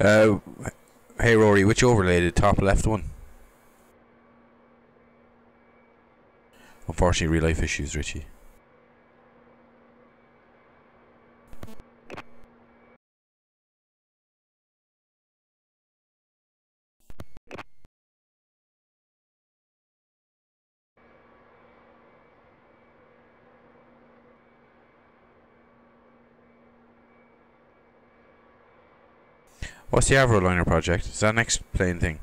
Uh, hey Rory, which overlay? The top left one? Unfortunately, real life issues, Richie. What's the Avroliner project? Is that next plane thing?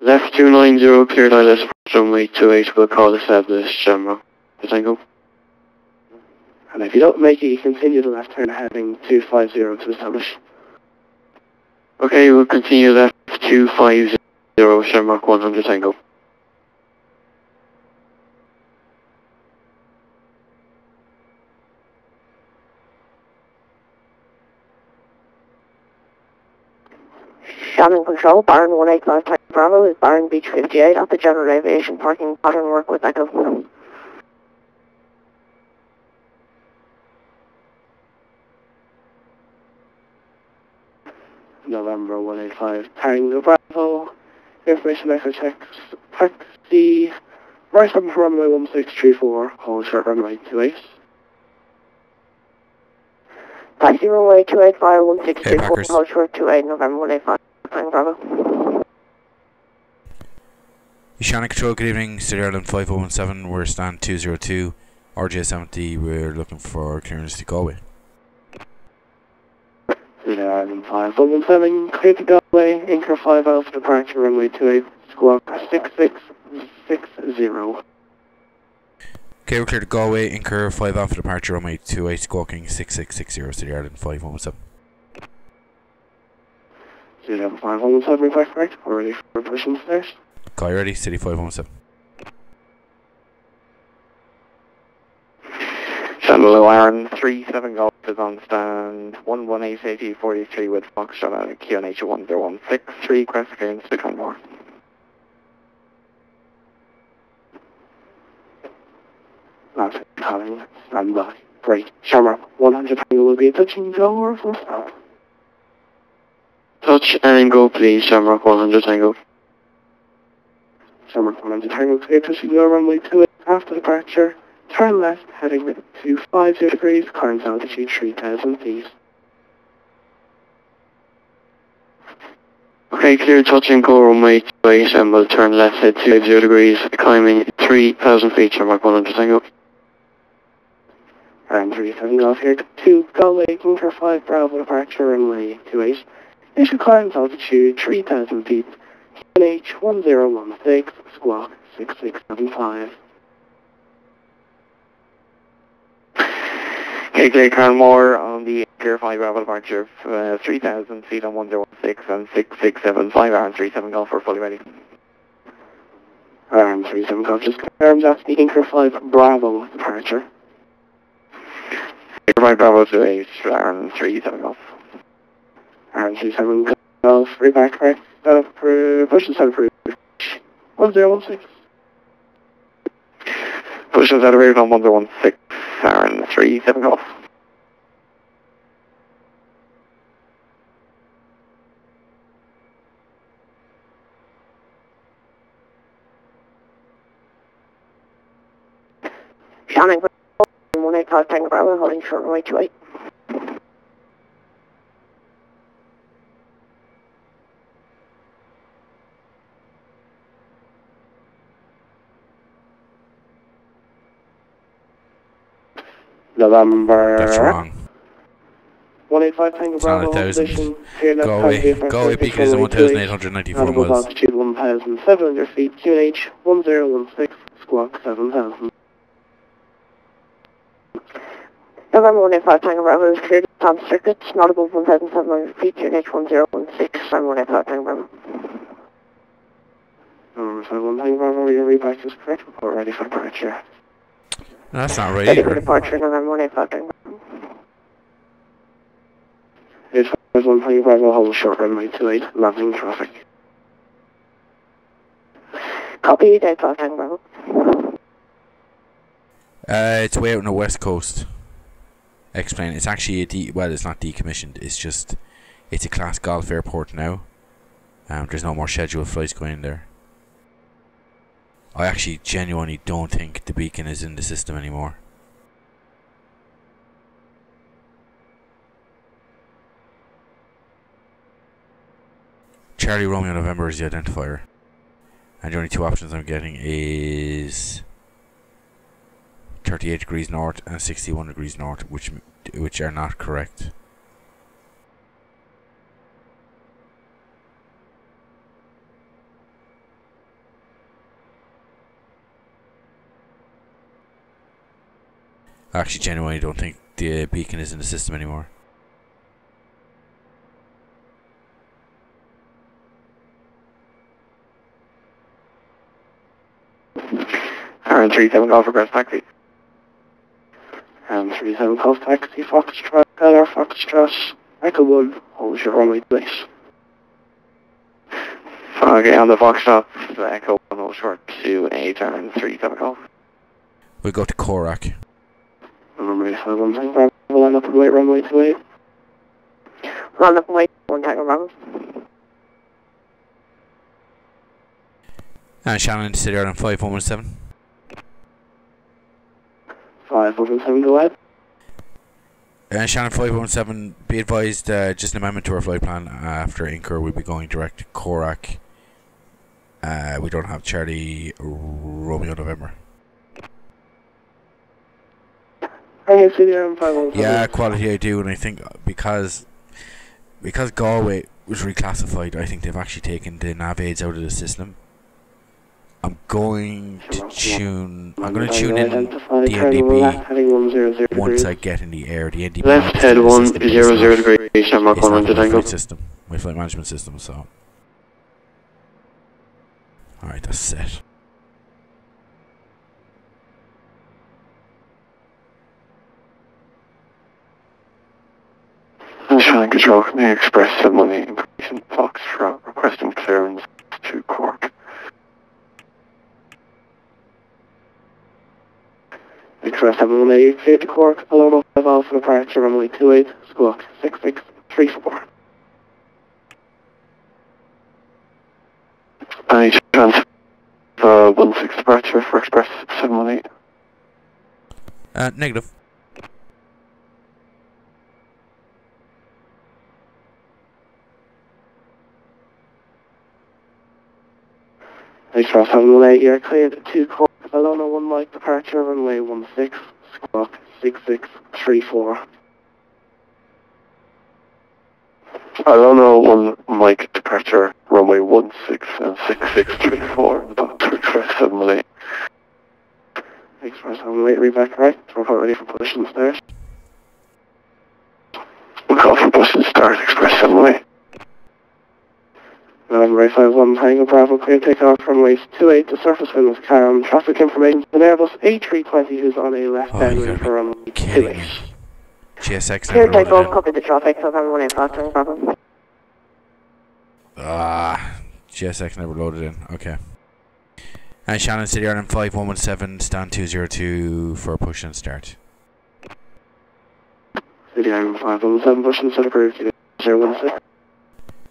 Left 290, cleared ILS runway 28, will call established, Shamrock. Tango. And if you don't make it, you continue the left turn heading 250 to establish. Okay, we'll continue left 250, Shamrock 100 Tango. Shannon Control, Baron 185 Tango Bravo is Baron Beach 58 at the General Aviation Parking Pattern Work with Echo. November 185 Tango Bravo. Information Echo checks. Taxi. Right from runway 1634, hold short runway 28. Taxi runway 28 via Hey 1634, Packers. hold short 28, November 185 Tango Bravo. Shannon Control, good evening. City Ireland 5017, we're stand 202. RJ70, we're looking for clearance to Galway. City Ireland 5017, clear to Galway, Anchor 5 Alpha departure runway 28, squawk 6660. Okay, we're clear to Galway, incur 5 Alpha departure runway 28, squawking 6660, City Ireland 5117. City Ireland 5017, request correct, we're ready for pushing stairs. Guy ready, City 517. Shannon Iron 37 Golf is on stand 1188043 with Foxtrot at QNH 10163, crest clearance to Conmore. That's it, calling, stand by. Great. Shamrock 100 Tango will be touching go or full stop. Touch and go please, Shamrock 100 Tango. Shamrock 100 Tango clear touching go runway 28 after departure. Turn left, heading 250 degrees, current altitude 3000 feet. Okay, clear touch and go runway 28 and we'll turn left, head 250 degrees, climbing 3000 feet, Shamrock 100 Tango. And 37 Golf here to Galway, Anchor 5 Bravo departure runway 28. Initial climb altitude 3000 feet, QNH 1016, squawk 6675. Okay, clear Canmore on the Anchor 5 Bravo departure 3000 feet on 1016 and 6675, RN37 Golf, we're fully ready. RN37 Golf just confirmed that's the Anchor 5 Bravo departure. Anchor 5 Bravo to 8, RN37 Golf. RN37 Golf, reback correct, push and set approved. 1016. Push and set approved on 1016. RN37 Golf. Shannon Control, 185 Tango Bravo, holding short runway 28. November. That's wrong. 185 Tango It's not Bravo, 1,000. position, clear left Galway. hand for Galway beacon is 1,894 navigable miles. altitude 1,700 feet, QNH 1016, squawk 7,000. November 185 Tango Bravo is cleared top circuits, not above 1,700 feet, QNH 1016, November 185 Tango Bravo. November 51 Tango Bravo, your reback is correct, report ready for departure. No, that's not right Ready for either. departure, November 185 Tango Bravo. 851 Tango Bravo, hold short runway 28, landing traffic. Copy, 885 Tango Bravo. It's way out on the west coast. Explain. It's actually well, it's not decommissioned. It's just, it's a class golf airport now. There's no more scheduled flights going in there. I actually genuinely don't think the beacon is in the system anymore. Charlie Romeo November is the identifier, and the only two options I'm getting is 38 degrees north and 61 degrees north, which are not correct. I actually genuinely don't think the beacon is in the system anymore. RN37 Golf Regress Taxi. 37 Golf Taxi, Foxtrot, LR Foxtrot, Echo 1, hold your runway place. Okay, on the Foxtrot, the Echo 1, hold short to 8 RN37 Golf. We'll go to Korak. Remember, 51 Tango Bravo, line up and wait, runway 28. Line up and wait, 1 Tango Bravo. And Shannon, City Ireland 5117. 517, go ahead. Shannon 517, be advised, just an amendment to our flight plan. After Incur, we'll be going direct to Korak. We don't have Charlie Romeo November. Yeah, quality I do, and I think because Galway was reclassified, I think they've actually taken the nav aids out of the system. I'm going to tune in the NDP once I get in the air. The NDP left head 100 degrees, Shamrock 1 to Tango. My flight management system, so. Alright, that's set. Shannon Control, can I express some money increase Foxtrot requesting clearance to Cork? Express 718, clear to Cork, Alona 5 Alpha departure, runway 28, squawk 6634. Any chance 16 departure for Express 718? Negative. Express 718, you're cleared to Cork, Alona 1 Mike departure, runway 16, squawk 6634. Alona 1 Mike departure, runway 16 and 6634, back to Express 718. Express 718, reback right, report ready for push and start. We'll call for push and start, Express 718. November 851 Tango Bravo, clear takeoff runway 28, the surface wind was calm, traffic information, an Airbus A320 who's on a left downwind for runway 28. GSX Clear never loaded takeoff, in. copy the traffic, November 185 Tango Bravo. GSX never loaded in, okay. And Shannon, City Ireland 5117, stand 202 for push and start. City Ireland 517, push and start approved, 016.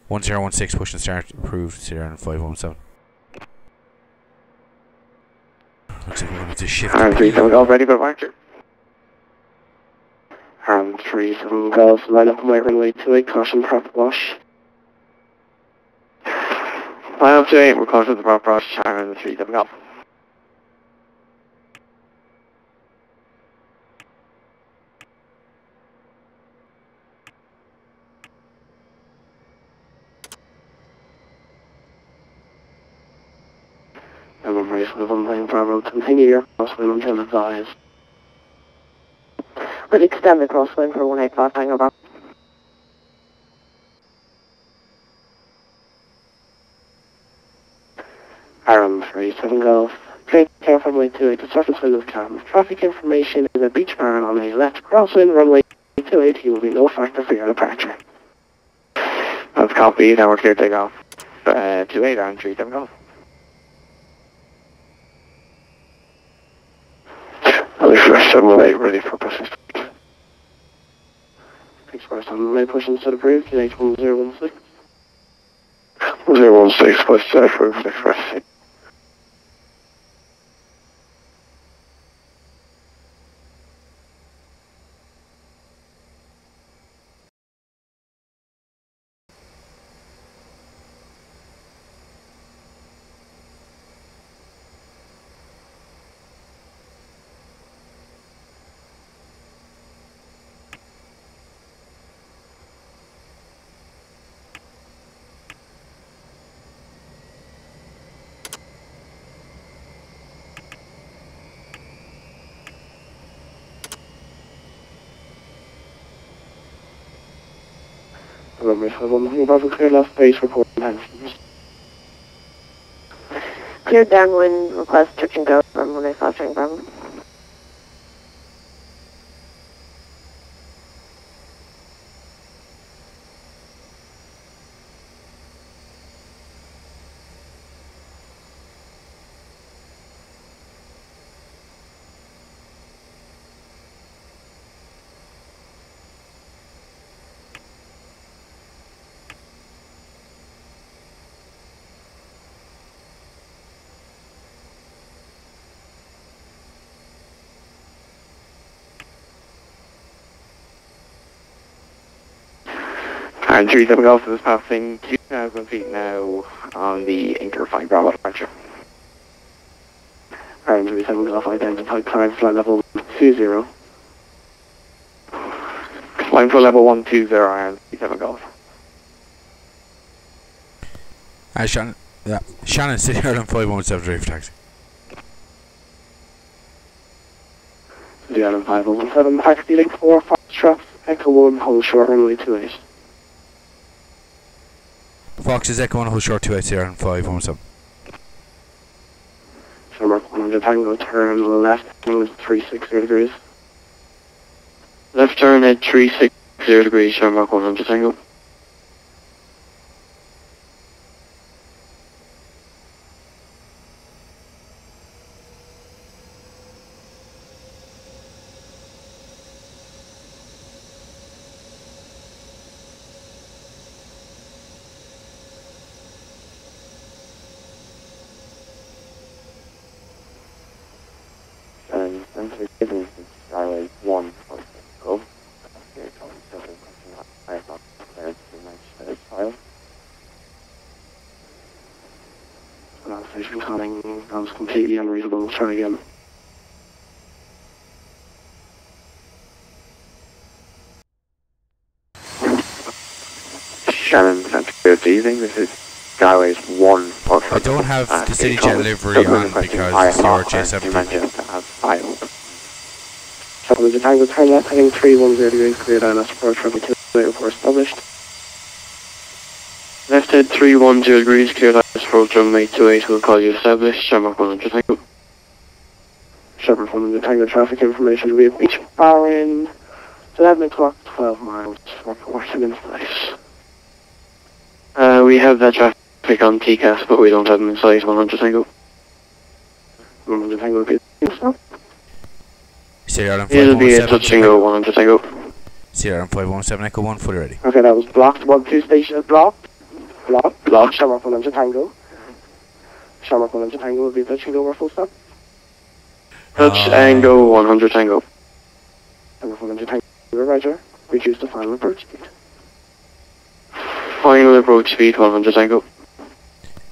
1016, push and start approved, City Ireland 517. Looks like we're going to shift. RN37 Golf ready for departure. RN37 Golf, line up and wait, runway 28, caution prop wash. Line up to 8, we're caution the prop wash, RN37 Golf. November 1 Bravo, continue your crosswind until advised. We'll extend the crosswind for 185 Tango Bravo. Aram 37 Golf. Take care from runway 28 to surface wind of calm. Traffic information is a beach bar on a left crosswind runway 28. He will be no factor for your departure. That's copy, now we're clear to take off. 28 Aram 37 Golf. I'll be fresh 718 ready for persistence. Express on my push instead approved, H 1016. 016, push approved, express. November 1 Bravo, clear left base, report intentions. Clear downwind, request touch and go from 185 Tango Bravo. And 37 Golf is passing 2,000 feet now on the Anchor 5 Bravo departure. And 37 Golf identified climb flight level 20. Climb for level 120 and 37 Golf. Shannon, Shannon, City Ireland 517 ready for taxi. City Ireland 517, taxi link 4, Foxtrot, Echo 1, hold short runway 28. Fox is Echo 1, hold short 28, City Ireland 517. Shamrock 100 Tango, turn left, angle is 360 degrees. Left turn at 360 degrees, Shamrock 100 Tango. Galway 1 go. Station calling, that was completely unreasonable. Try again. Shannon, good evening. This is Galway's 1 I don't have the Cityjet livery on because it's the RJ70. So the Tango turn left, heading 310 degrees, clear down as approach runway 28 report established. Left head 310 degrees, clear down as approach runway 28, will call you established. Shamrock 100 Tango. Shamrock 100 Tango, traffic information, we have beach bar in 11 o'clock, 12 miles, working in place. We have that traffic on TCAS, but we don't have them in sight. 100 Tango. 100 Tango, repeat. Stop. City Ireland It'll be a 517. touch and go, 100 Tango. City Ireland 517, Echo 1, fully ready. Okay, that was blocked. 1-2 station is blocked. Blocked. Shamrock 100 Tango. Shamrock 100 Tango will be touch and go, we're full stop. Touch and go, 100 Tango. Shamrock 100 Tango, Roger. Reduce the final approach speed. Final approach speed, 100 Tango.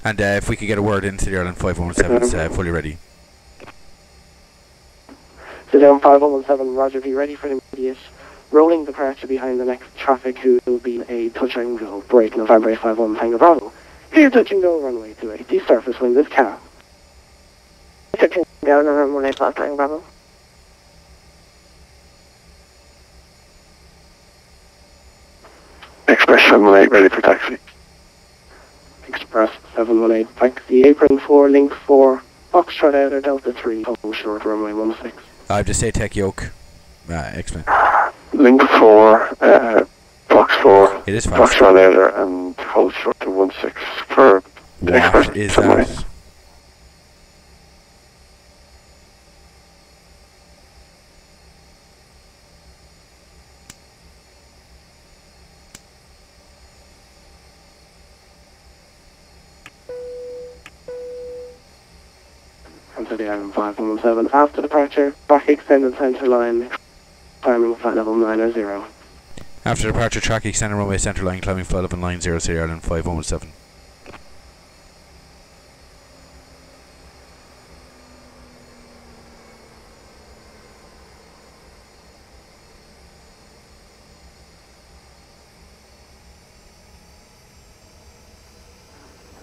And if we could get a word in, City Ireland 517 is fully ready. Sit down 5117, Roger, be ready for immediate rolling departure behind the next traffic, who will be a touch and go. Break November 51 Tango Bravo. Clear touch and go, runway 280, surface wind is calm. Searching down on 185 Tango Bravo. Express 718 ready for taxi. Express 718 taxi, apron 4, link 4, Foxtrot Outer, Delta 3, hold short, runway 16. I've just say tech yoke. Explain. Link 4, Fox 4, It is fast. Foxtrot Outer, and hold short to 16 for Express What is 718. that? Onto the island 5117. After departure, back extended center line, climbing flight level 90. After departure, track extended runway centre line, climbing flight level 90, Ireland 5117.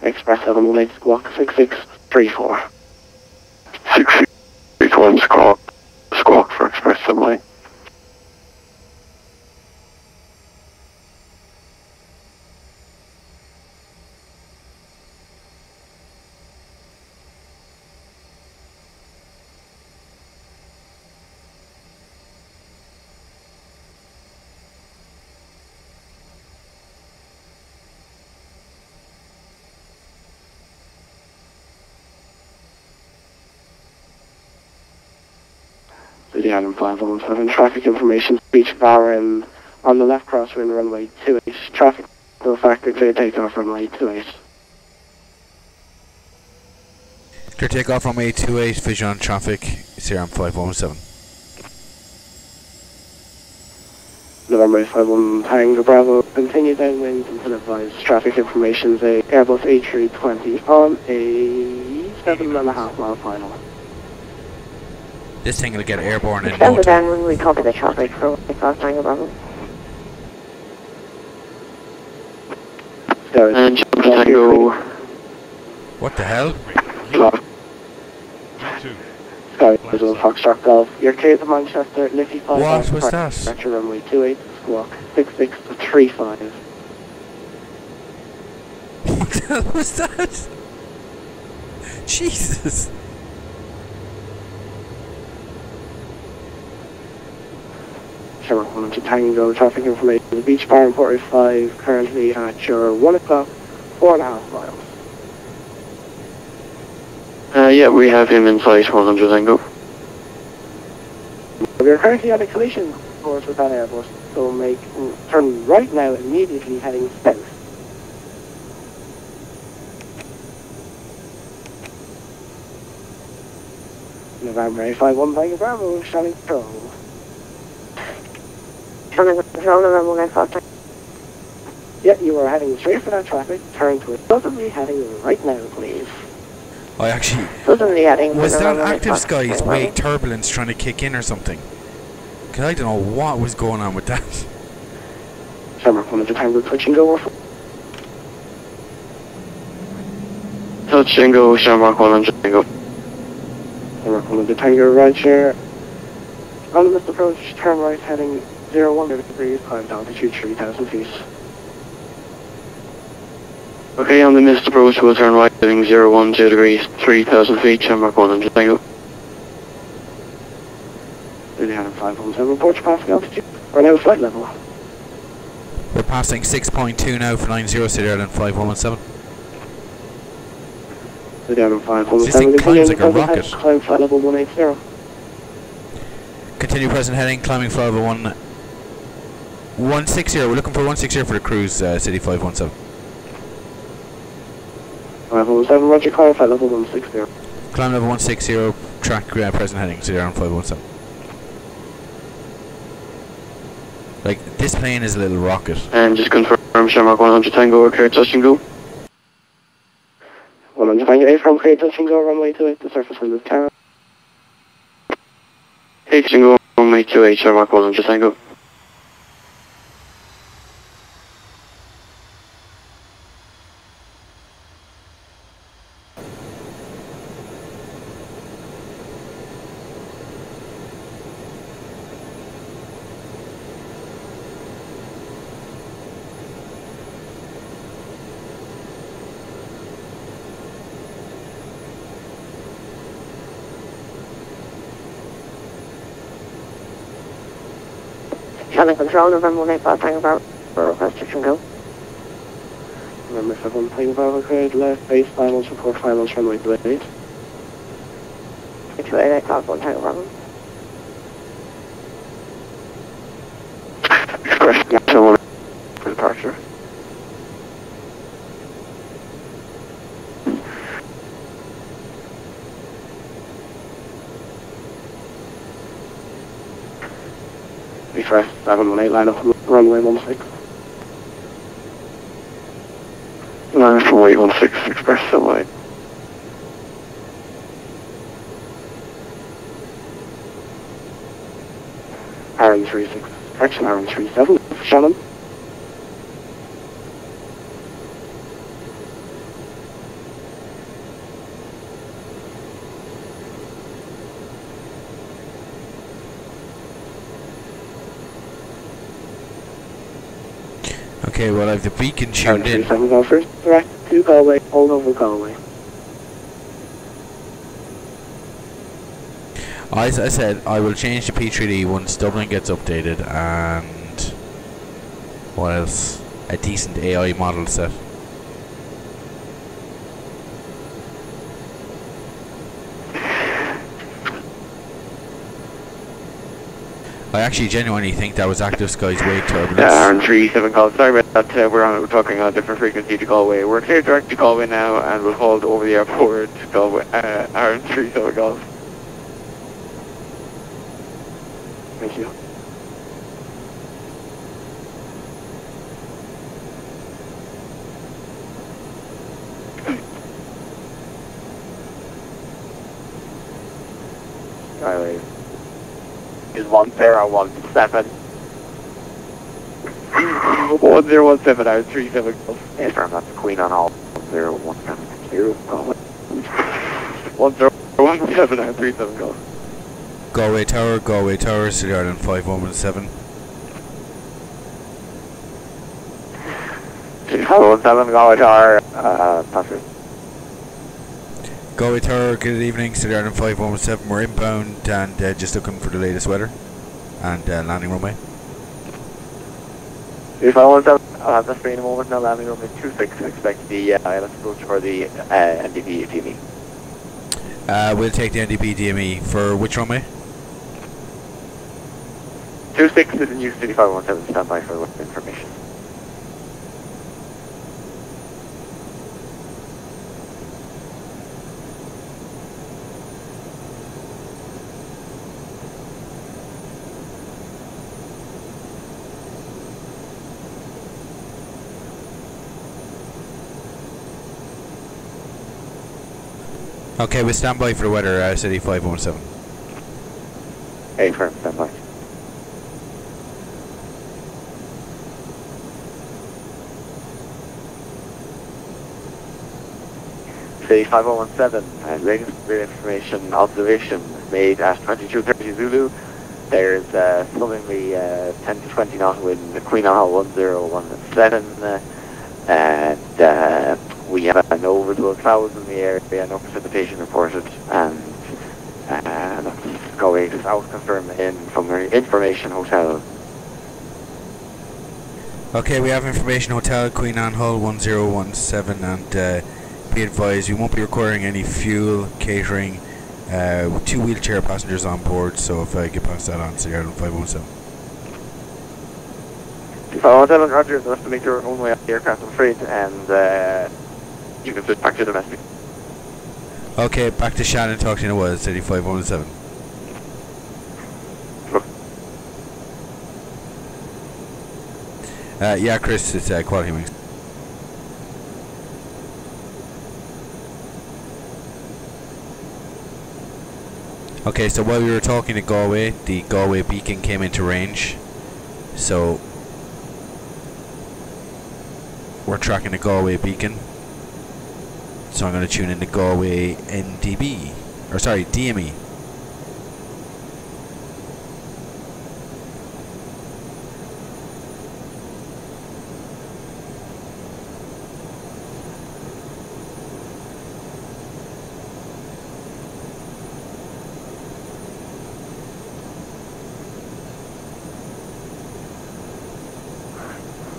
Express 718 squawk 6634. 6631 squawk for Express 718. The Island 517, traffic information, speech Varren on the left crosswind runway 28, traffic no factor, clear takeoff runway 28. Clear takeoff runway 28, vision on traffic, Sierra 5117. November 51 Tango Bravo, continue downwind until advised traffic information, the Airbus A320 on a 7.5 mile final. This thing will get airborne in no Extend the time. downwind, we copy the traffic for 185 Tango Bravo. And Tango. What the hell? Sorry, Little Foxtrot Golf. You're clear to Manchester, Liffey 5. What was that? Departure runway 28, squawk 6635. What the hell was that? Jesus. Shamrock 1 to Tango, traffic information, the beach bar in Port 5, currently at your 1 o'clock, 4.5 miles. Yeah, we have him in flight 100 Tango. We are currently at a collision course with that Airbus, so make turn right now, immediately heading south. November 851 Tango Bravo, Shannon control. Shannon control, November 185 Tango. Yeah, you are heading straight for that traffic, turn to it. Suddenly heading right now, please. I actually... Suddenly heading Was for that November active 185 skies Tango wake Bravo. turbulence trying to kick in or something? Cause I don't know what was going on with that. Shamrock 1 to Tango, touch and go. Touch and go, Shamrock 1 to Tango. Shamrock 1 to Tango, Roger. On this approach, turn right heading 01 degrees, climb altitude 3,000 feet. Okay, on the missed approach, we'll turn right heading 012 degrees, 3,000 feet, Shamrock 1 to Tango. Liliana 517, report to passing altitude. We're now flight level. We're passing 6.2 now for 90 City Ireland 5117. Liliana 517, This thing climbs like a rocket. Climb flight level 180. Continue present heading, climbing flight level 160. We're looking for 160 for the cruise, City 517. 517, roger, climb flight level 160. Climb level 160, track present heading, City Ireland 517. Like, this plane is a little rocket. And just confirm Shamrock 100 Tango, clear touch and go. 100 Tango, A from clear touch and go, runway 28, the surface wind is calm. H and go, runway 28, Shamrock 100 Tango. Shannon Control, November 185 Tango Bravo, request section go. November 7 Tango Bravo, cleared left base, finals, report finals, runway 28. 288, Cloud 1 Tango Bravo. Express Navigational for departure. Express 718, line up runway 16. Line up runway 16, Express 718. RN36, correction RN37, Shannon. Okay, well, I've the beacon tuned in. RN37 go first, direct to Galway, hold over Galway. As I said, I will change the P3D once Dublin gets updated, and what else? A decent AI model set. I actually genuinely think that was Active Sky's wake turbulence. Yeah, RN37 call. Sorry about that. We're talking on a different frequency to Galway. We're clear direct to Galway now, and we'll hold over the airport to Galway. RN37 call. Thank you. Galway is 1017. 1017 out 37 calls. Yes, sir, that's Queen on all 1017. 1017 out 37 calls. Galway Tower, City Island 5117. 517, Galway Tower, passengers. Galway Tower, good evening, City Island 5117. We're inbound and just looking for the latest weather and landing runway. 517, I'll have that for you in a moment. Now landing runway 26, expect the ILS approach for the NDP DME. We'll take the NDP DME for which runway? 26 is the new City 517, stand by for information. Okay, we stand by for the weather, City 517. Hey, firm, stand by. City 5017, latest grid information observation made at 2230 Zulu. There's southerly 10 to 20 knot wind, Queen on Hall 1017, and we have no visible clouds in the area, no precipitation reported, and Galway South confirmed in from the Information Hotel. Okay, we have Information Hotel, Queen Anne Hull 1017, and be advised we won't be requiring any fuel, catering, 2 wheelchair passengers on board, so if I could pass that on to Ireland 517. 517, Roger, the rest to make your own way up the aircraft, I'm afraid, and you can switch back to domestic. Okay, back to Shannon talking to was City 517. Yeah, Chris, it's Quality Wings. Okay, so while we were talking to Galway, the Galway beacon came into range. So we're tracking the Galway beacon. So I'm going to tune in the Galway NDB, or sorry, DME.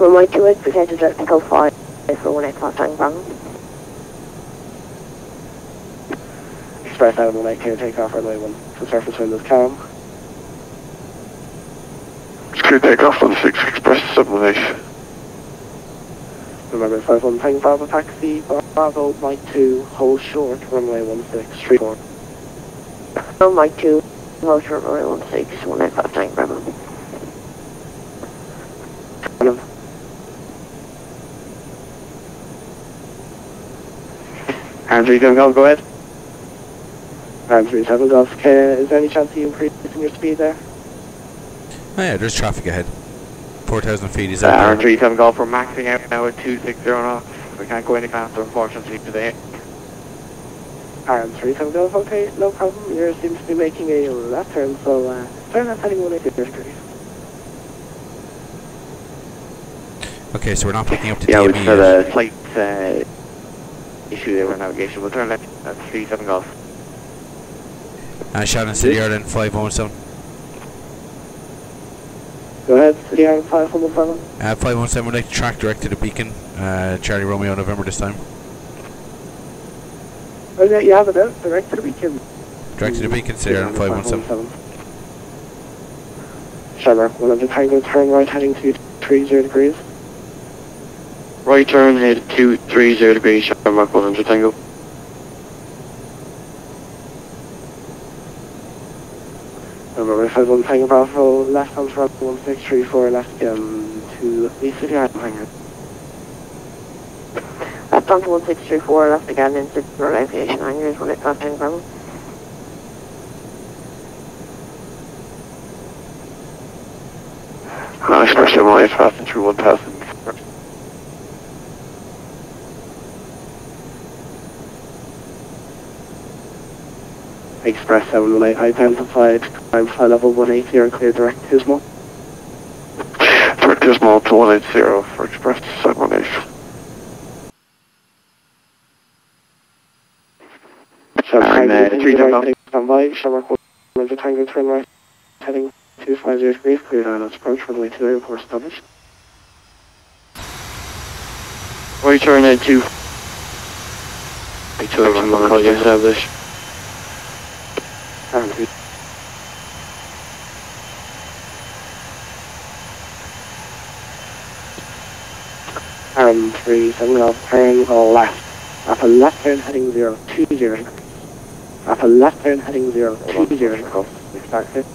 Runway 28, potential technical 5 for 185 Tango Bravo. Express 718, clear takeoff, runway 1. The surface wind is calm. Clear takeoff on 6, Express 718. Remember 51 Tango Bravo, taxi, Bravo, Mike 2, hold short, runway 1634. Runway 2, hold short, runway 16, 185 Tango Bravo. Andrew, you can go ahead. Andrew, 7 Golf, is there any chance you increasing your speed there? Oh yeah, there's traffic ahead. 4,000 feet is out there. Andrew, 7 Golf, we're maxing out now at 260 knots. We can't go any faster, unfortunately, today. Aaron 37 Golf, okay, no problem. You seem to be making a left turn, so turn left heading 180 degrees. Okay, so we're not picking up the Yeah, we DME just had yet. a slight issue there with navigation. We'll turn left at 37 Golf. Shannon, City Ireland 517. Go ahead, City Island 517. 517 would like to track direct to the beacon. Charlie Romeo November this time. Oh yeah, you have it there, direct to the beacon. Direct to the beacon, City Ireland 517. Shannon, 100 Tango, turn right heading 230 degrees. Right turn, head 230 degrees, Shamrock 100 Tango. Remember, 51 Tango Bravo, left on front 1634, left to the City Island hangar. Left onto 1634, left again into the aviation hangars, 185 Tango Bravo. Express 718, passing through 1 passing. Express 718 identified, climb fly level 180 and clear direct Tismo. Direct Tismo to 180 for Express 718. Shamrock 3 Tango. stand by, Shamrock 100 Tango, turn right heading 250 degrees, clear island approach, runway 2 report established. Right turn, head 2. Right turn, call you established. And 37 Golf, turn left. Up a left turn heading 020. Up a left turn heading 020. Golf, expected.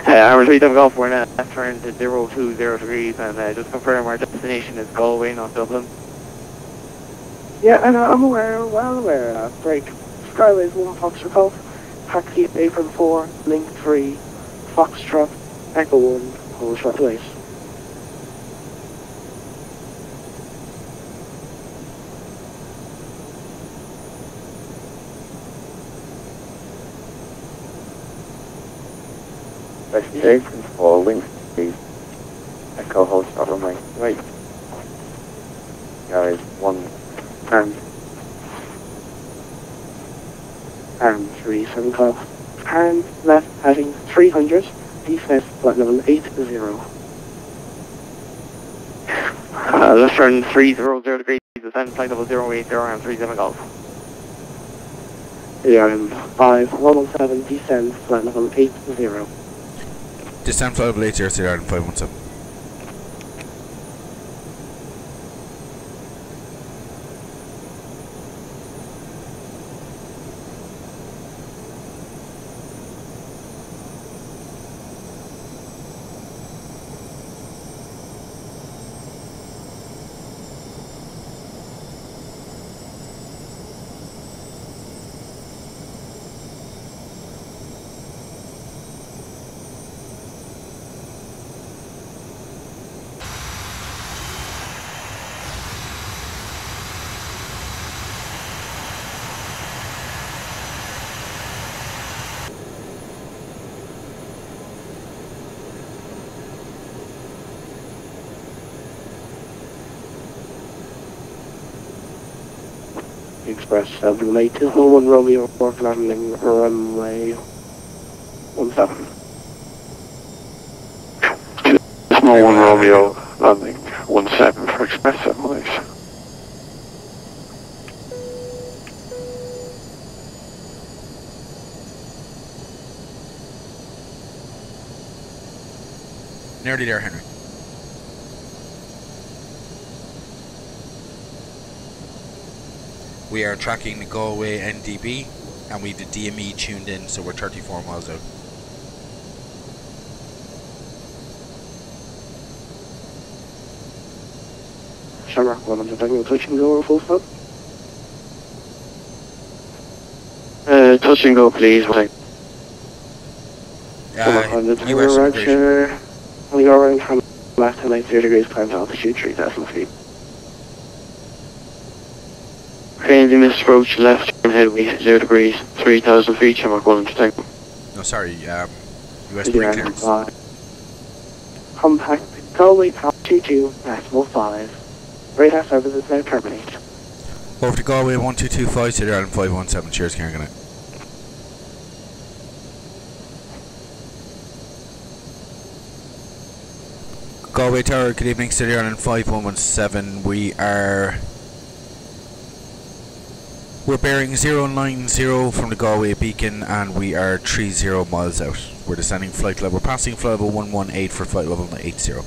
Our 3 Golf, we're in a left turn to 020 degrees, and just confirm our destination is Galway, not Dublin. Yeah, and I'm aware, well aware. Break. Skyways 1 Foxtrot Golf, taxi apron 4, link 3, Foxtrot, Echo 1, hold short to 8. Apron 4, link 3, Echo hold short on right. Guys, 1. And 37 Golf, turn left heading 300, defense flight level 80. Left turn 300 degrees, descend flight level 080 and 37 Golf. Island 5117, descend flight level 80. Descend flight level 80, City Ireland 517. Express 718 1 Romeo, York landing runway 17. Small 1 Romeo, landing 17 for express 718. Nearly there, Henry. We are tracking the Galway NDB and we have the DME tuned in, so we're 34 miles out. Shamrock 100 Tango, touch and go or full stop? Touch and go please, US Roger. We are running from left to 90 degrees, climb to altitude 3,000 feet. Crazy misapproach, left turn headway 0 degrees, 3,000 feet, Shamrock 100 Tango. No, sorry, US pre-clearance. Compact, Galway, altitude 2, decimal 5. Radar services now terminated. Over to Galway 1225, City Island 517, cheers, Karen, good night. Galway Tower, good evening, City Island 5117, we're bearing 090 from the Galway beacon and we are 30 miles out. We're descending flight level, we're passing flight level 118 for flight level 80.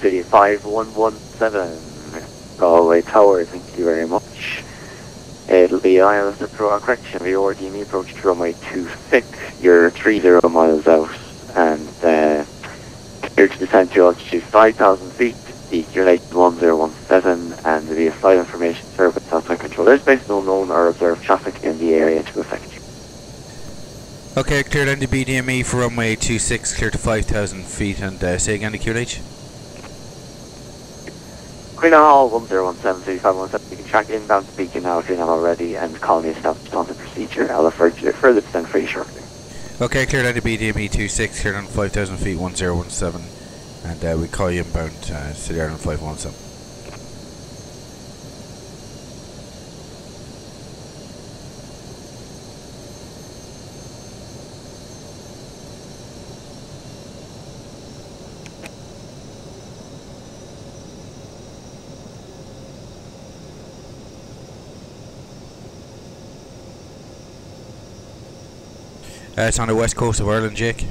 City 5117, Galway Tower, thank you very much. It'll be ILS to throw a correction, the RDME approach to runway 26, you're 30 miles out, and clear to descend to altitude 5,000 feet, peak your late 1017, and there'll be a flight information service outside control airspace, no known or observed traffic in the area to affect you. Okay, cleared NDB DME for runway 26, clear to 5,000 feet, and say again the QNH. Queen Hall 1017, 3517, you can track inbound to beacon now if you're not already, and call me established on the procedure. I'll refer to further descent for you shortly. Okay, cleared NDB DME 26, cleared on 5,000 feet, 1017, and we call you inbound City Island 517. It's on the west coast of Ireland, Jake.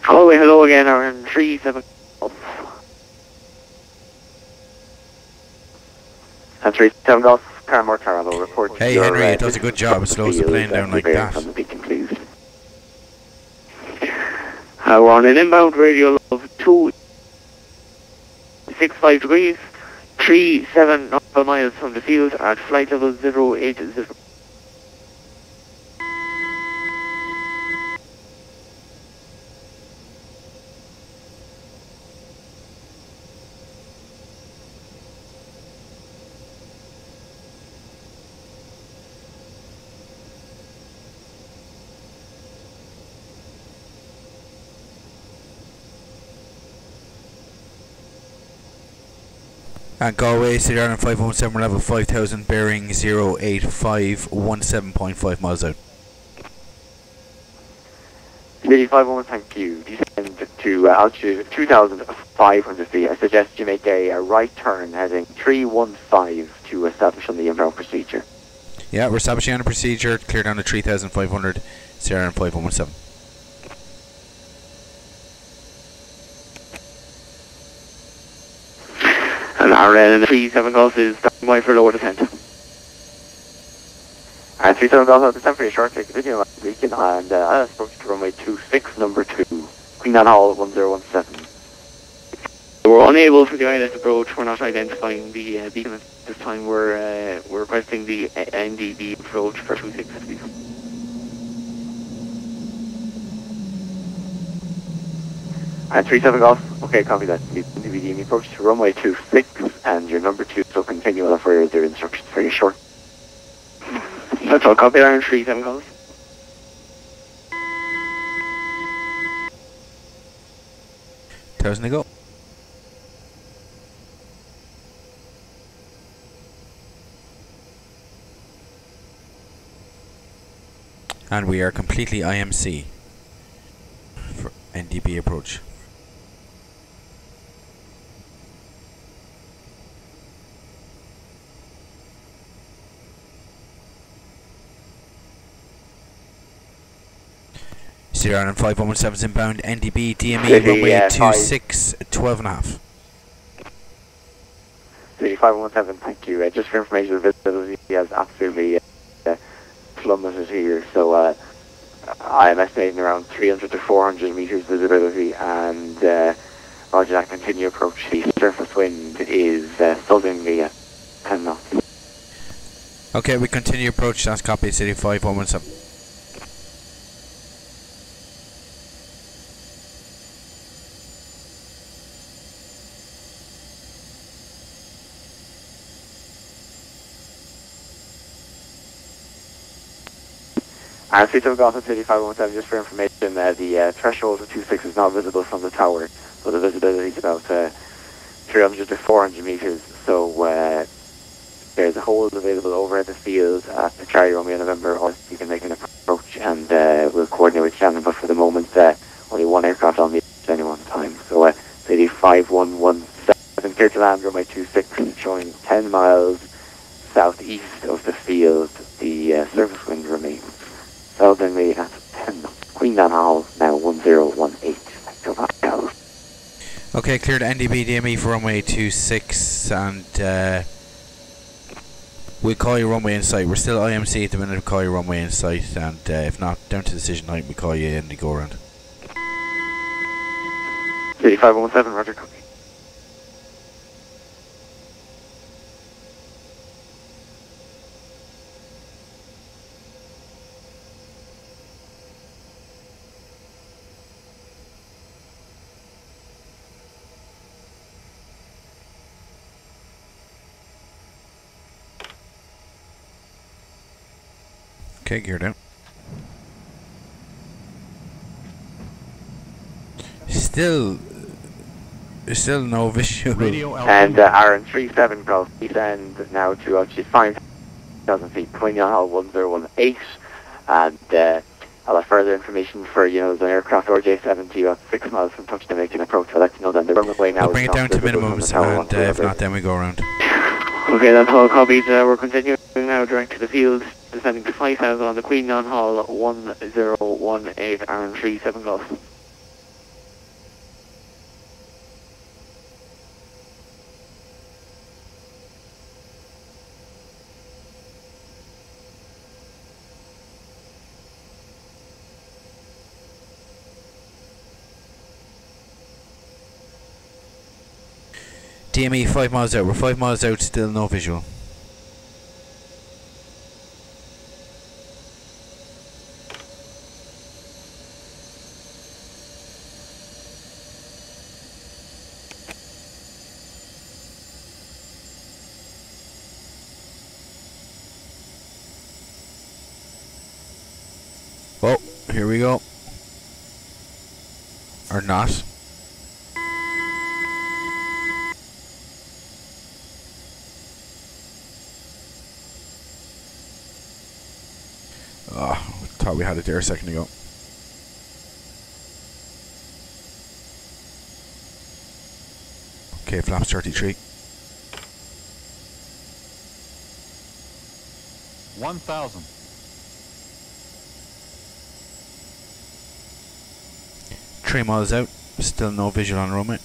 Galway, hello again, are in 37. And 37 Golf, Carmore Tarabo, report. Hey Henry, it does a good job, it slows the plane down like that. From the beacon, please. We're on an inbound radio of 265 degrees, 37 nautical miles from the field at flight level 080. And Galway, City Ireland 517, level 5000, bearing 085, 17.5 miles out. City 511, thank you. Descend to altitude 2,500 feet. I suggest you make a right turn heading 315 to establish on the inbound procedure. Yeah, we're establishing on a procedure, clear down to 3,500, City Ireland 5117. And our 37 Golf is standing by for lower descent. And 37 Golf, descend for your short take video last weekend, and I'll approach to runway 26, number 2, Queen Anne Hall 1017. We're unable for the ILS approach. We're not identifying the beacon at this time. We're requesting the NDB approach for 26 beacon. And 37 Golf, okay, copy that. NDB approach to runway 26, and your number 2, so continue on for their instructions for your short. That's all, copy Iron 37 Golf. Thousand to go. And we are completely IMC for NDB approach. City Ireland 5117 inbound, NDB, DME, runway 26, 12 and a half. City 5117, thank you. Just for information, the visibility has absolutely plummeted here, so I'm estimating around 300 to 400 meters visibility, and roger that, continue approach. The surface wind is southerly at 10 knots. Okay, we continue approach, that's copy, City 5117. And 37 Golf and City 517, just for information, the threshold of 26 is not visible from the tower, so the visibility is about 300 to 400 meters, so there's a hold available over at the field at the Charlie Romeo November, or you can make an approach and we'll coordinate with Shannon, but for the moment only one aircraft on the at any one time. So City 5117, clear to land, runway 26, showing 10 miles southeast of the field. The surface wind remains southerly at 10 knots. Queen Anne Hall, now 1018. Okay, cleared NDB DME for runway 26, and we'll call you runway in sight. We're still IMC at the minute, we'll call you runway in sight, and if not, down to decision night, we call you in the go around. City 517, roger, copy. Okay, geared out. Still no visual. And Aaron 37 Golf, descend now to altitude 5,000 feet, Queen Anne Hall 1018, and I'll have further information for, the aircraft RJ70 about 6 miles from touchdown making approach. I'll let you know that the runway now We'll bring it down to minimums, and if not, then we go around. Okay, that's all copied. We're continuing now direct to the field, descending to 5,000 on the Queen Anne Hall 1018, Aaron 37 Golf. DME 5 miles out, we're 5 miles out, still no visual. Oh, here we go. Or not. Oh, thought we had it there a second ago. Okay, flaps 33. 1,000. Three miles out, still no visual on runway.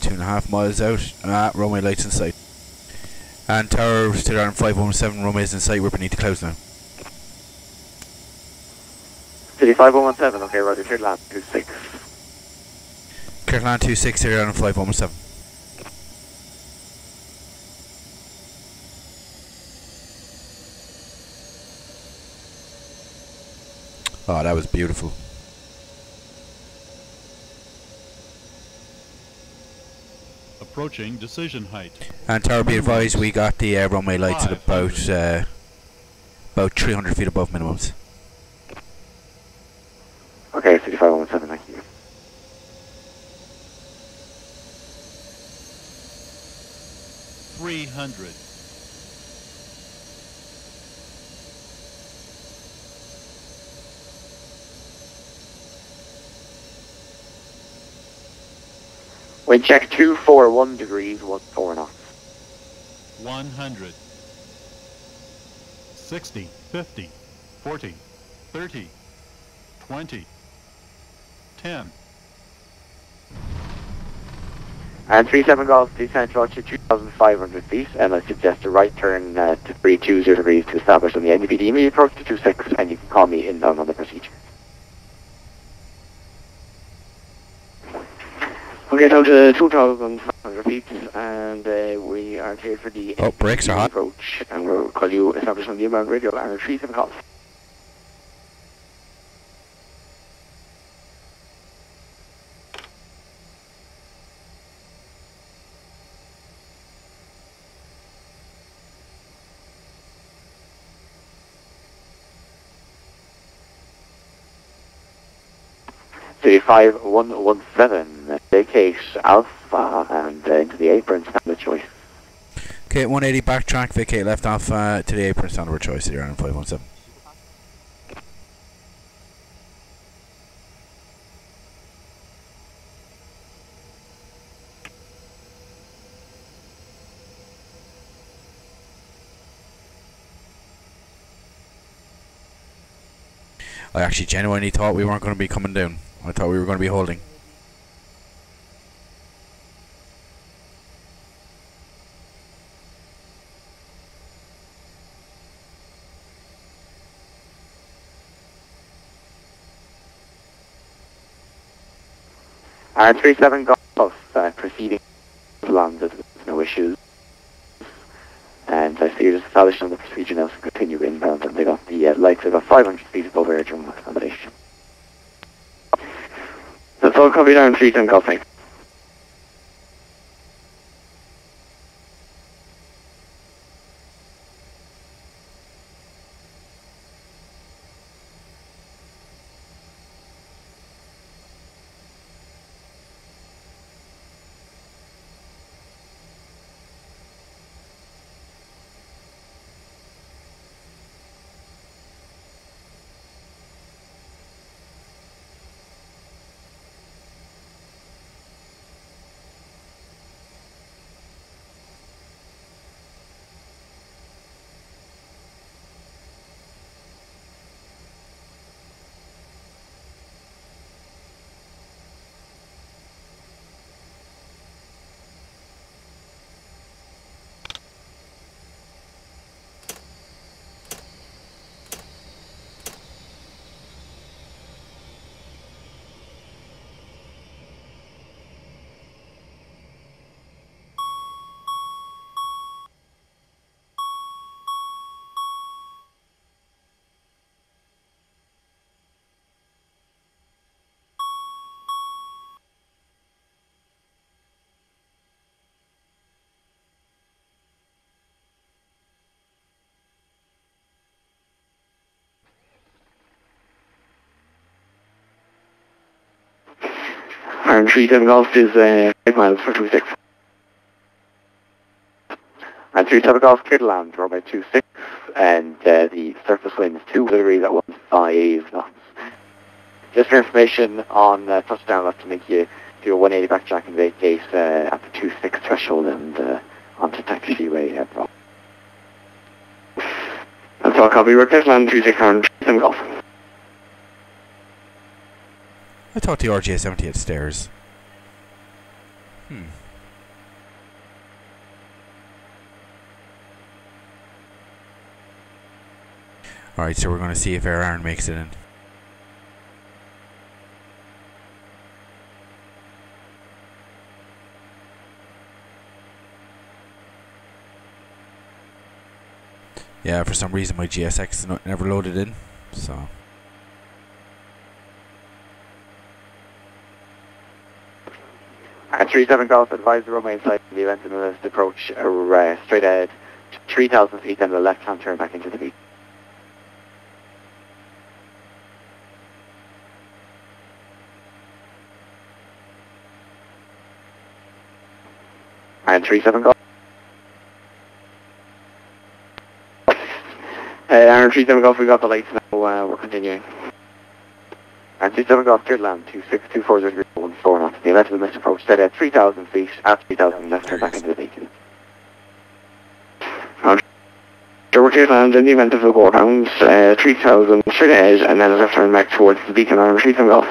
Two and a half miles out, runway lights in sight. And tower still on 517, runways in sight, we're beneath the clouds now. City 5117, okay, roger, cleared land 26. Clear land 26, here on 517. Oh, that was beautiful. Approaching decision height. And tower, be advised, we got the runway lights at about 300 feet above minimums. Okay, City 5117, thank you. $300. Wind check 241 degrees, 14 knots. 100. 60, 50, 40, 30, 20, 10. And 37 Golf, descent altitude 2,500 feet, and I suggest a right turn to 320 degrees to establish on the NDPD. Immediate approach to 26, and you can call me in down on the procedure. Okay, down to 2,500 feet, and we are cleared for the brakes are hot. approach, and we'll call you established on the inbound radio, and 37 Golf. City 5117, vacate Alpha, and into the apron, standard choice. Okay, 180 backtrack, vacate left Alpha to the apron, standard choice here on 517. I actually genuinely thought we weren't going to be coming down. I thought we were going to be holding. And 37 Golf, proceeding landed with no issues. And I see you're just established on the procedure now, so continue inbound, and they got the lights about 500 feet above air drum accommodation. That's all, copy down, 37 Golf, thanks. And 37 Golf is 5 miles for 26. And 37 Golf, clear to land, runway 26, and the surface wind is 2 degrees at 15 knots. Just for information on touchdown, I'll have to make you do a 180 backtrack and vacate at the 26 threshold and onto taxiway. That's all, copy. We're clear to land 26 and 37 Golf. I thought the RJ70 had stairs. Alright, so we're going to see if Air Aaron makes it in. Yeah, for some reason my GSX is never loaded in, so... And 37 Golf, advise the runway inside the event and let's approach straight ahead to 3,000 feet, then the left-hand turn back into the beach. And 37 Golf. Aaron 37 Golf, we got the lights now, we're continuing. And 37 Golf, clear to land, 2624 knots. The event of the missed approach straight at 3,000 feet, at 3,000, left turn back into the beacon. So we're clear to land in the event of the board rounds, 3,000 straight ahead, and then a left turn back towards the beacon on 37 Golf.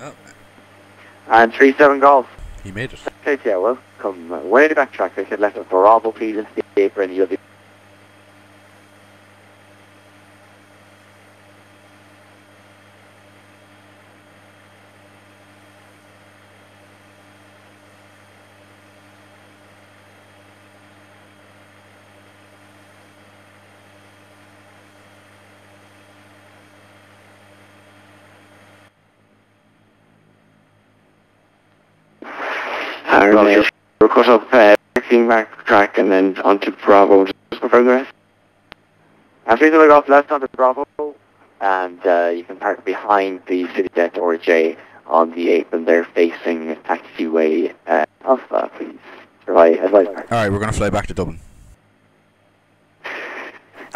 Oh, And 37 Golf. he made it. Okay, yeah, welcome. 180 backtrack, they said left of Bravo, please, into the apron, you'll be... Aaron, we're cut up, back track and then onto Bravo, just confirm the rest. And 37 Golf, left onto Bravo, and you can park behind the Cityjet or J on the apron there facing taxiway Alpha, please. Advise. Alright, we're going to fly back to Dublin.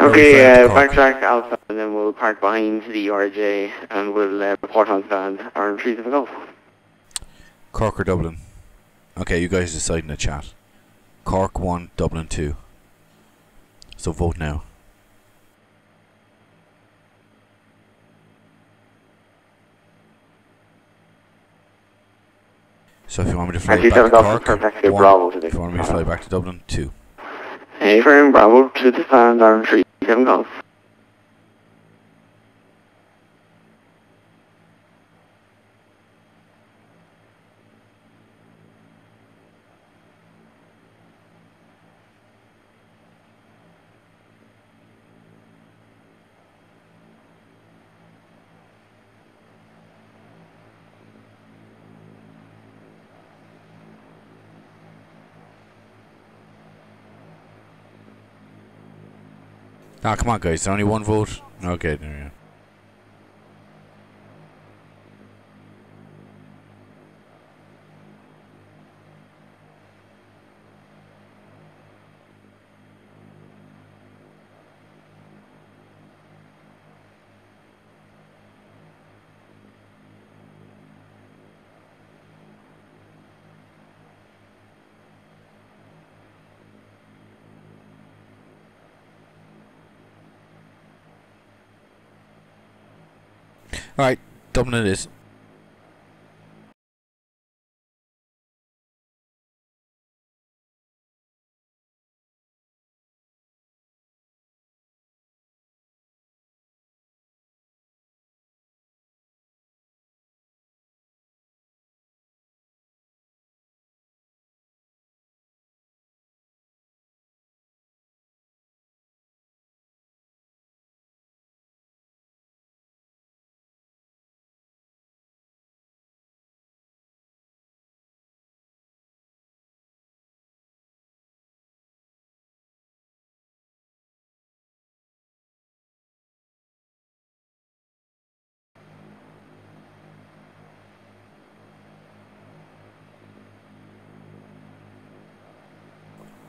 Okay, Cork. backtrack Alpha, and then we'll park behind the RJ, and we'll report on stand Aaron 37 Golf. Cork or Dublin? Okay, you guys decide in the chat. Cork 1, Dublin 2. So vote now. So if you want me to fly back to Cork, 1. If you want me to fly back to Dublin, 2. Hey, firm Bravo to the stand Aaron 37 Golf. Ah, come on guys, only one vote? Okay, there you go. Alright, Dublin it is.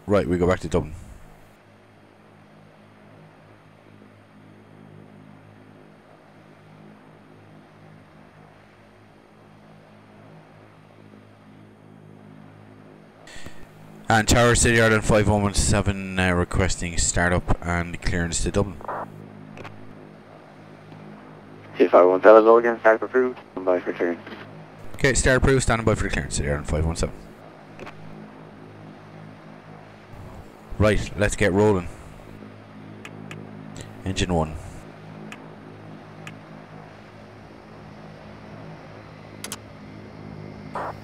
Right, we go back to Dublin. And Tower City Ireland 5117 requesting startup and clearance to Dublin. 2517 low again, start approved, stand by for clearance. Okay, start approved, standing by for the clearance, City Ireland 517. Right, let's get rolling. Engine 1.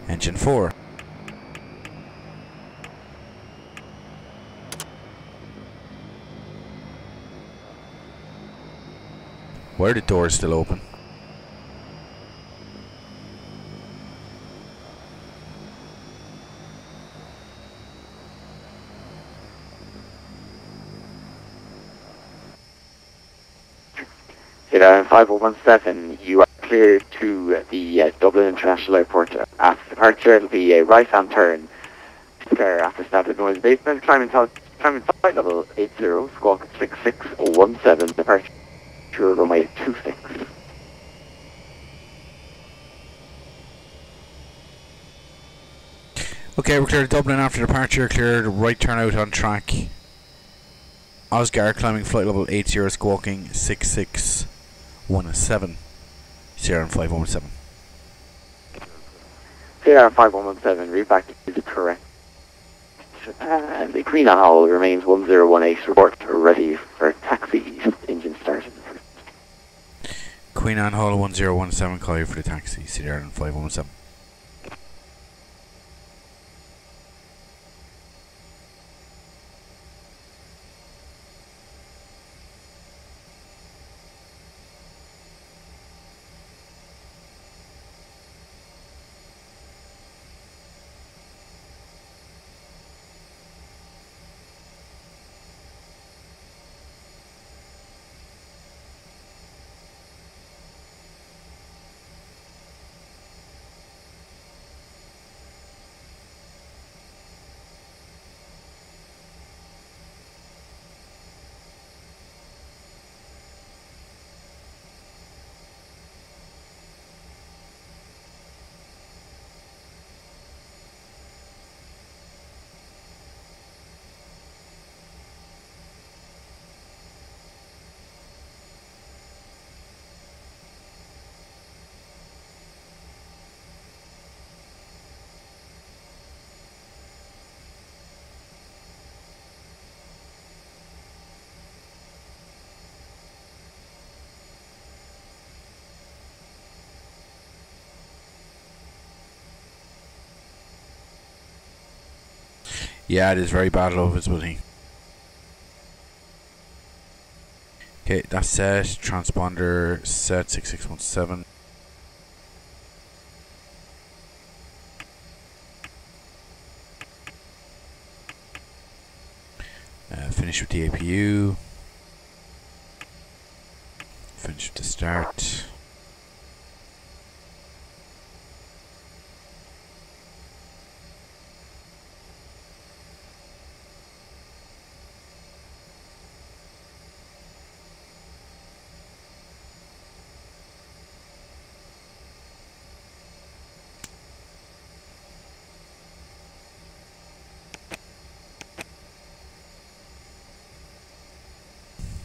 Engine 4. Why are the doors still open? City 5017, you are clear to the Dublin International Airport. After departure, it'll be a right-hand turn. After started noise basement, climbing flight level 80, squawk 6617, departure runway 26. Okay, we're clear to Dublin after departure, cleared right turnout on track. Oscar climbing flight level 80, squawking 6617. Sierra 5117. Sierra 5117, read back is correct. The Queen Anne Hall remains 1018, report ready for taxi, engine started. Queen Anne Hall 1017, call you for the taxi, Sierra 5117. Yeah, it is very bad low visibility. Okay, that's set. Transponder set 6617. Finish with the APU. Finish with the start.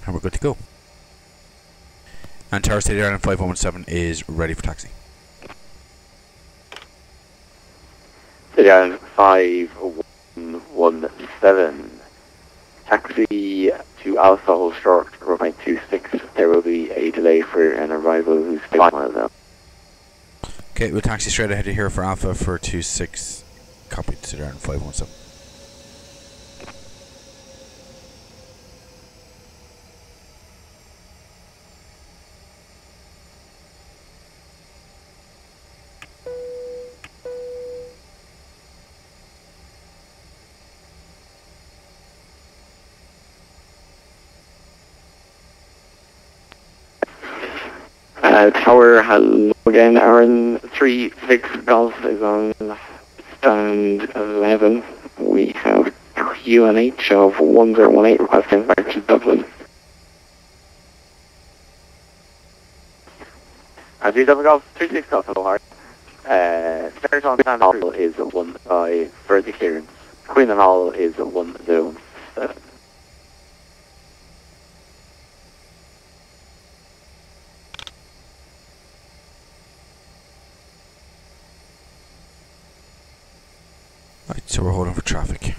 And we're good to go. And Tower City Island 5117 is ready for taxi. City Island 5117. Taxi to Alpha Hold Short, runway 26. There will be a delay for an arrival who's 5 miles out. Okay, we'll taxi straight ahead here for Alpha for 26. Copied, City Island 517. Tower, hello again. Aaron 36 Golf is on stand 11. We have QNH of 1018 requesting back to Dublin. As you Dublin Golf, 36 Golf, hello, hard. Start on Stand Hall is 1 by further clearance. Queen and Hall is 107. Right, so we're holding for traffic.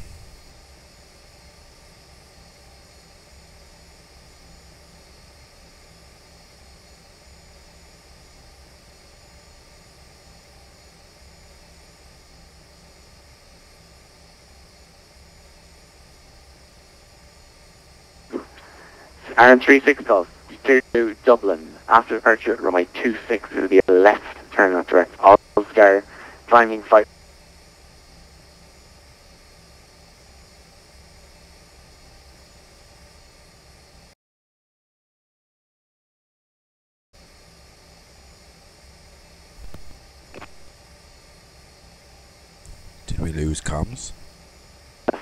Aaron 36 Golf, clear to Dublin. After departure, runway 26 will be a left turn at direct Oscar, climbing 5. Did we lose comms?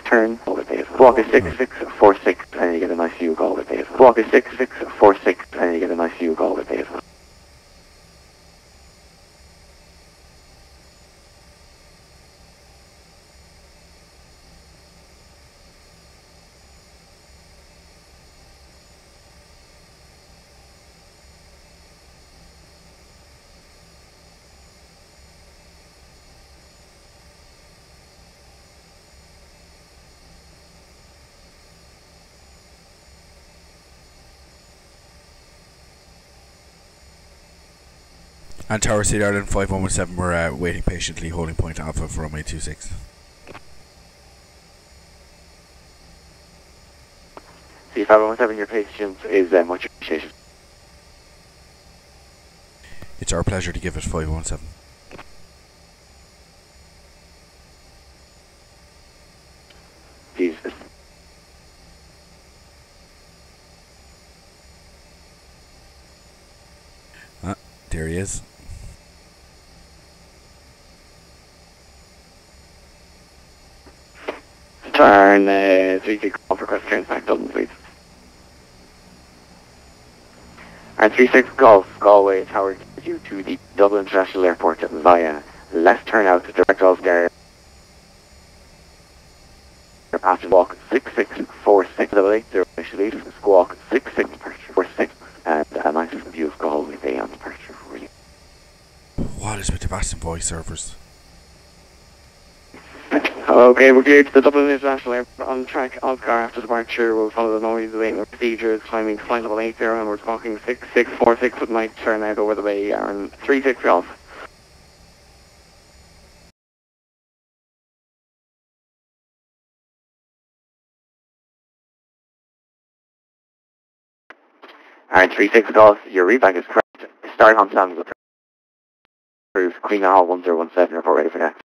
Turn, walk is 6646 and you get a nice view of Galway Bay. Walk is 6646 and you get a nice view of Galway Bay. And Tower City Island 5117, we're waiting patiently, holding point Alpha for runway 26. C5117, your patience is much appreciated. It's our pleasure to give it 517. Jesus. There he is. Turn 36 Golf, request clearance back Dublin, please. Aaron 36 Golf, Galway Tower due to the Dublin International Airport via left turn out to direct Oscar. After walk 6646 initially, squawk 6646 and a nice view of Galway Bay on departure for you. What is with the VATSIM voice servers? Okay, we're clear to the Dublin International Airport on track. Oscar after departure will follow the noise awaiting procedures, climbing flight level 80 and we're talking 6646 with night turn out over the bay, Aaron 36 Golf. Aaron 36 Golf, your readback is correct. Start on Sam's approved. Queen and Hall 1017, report ready for next.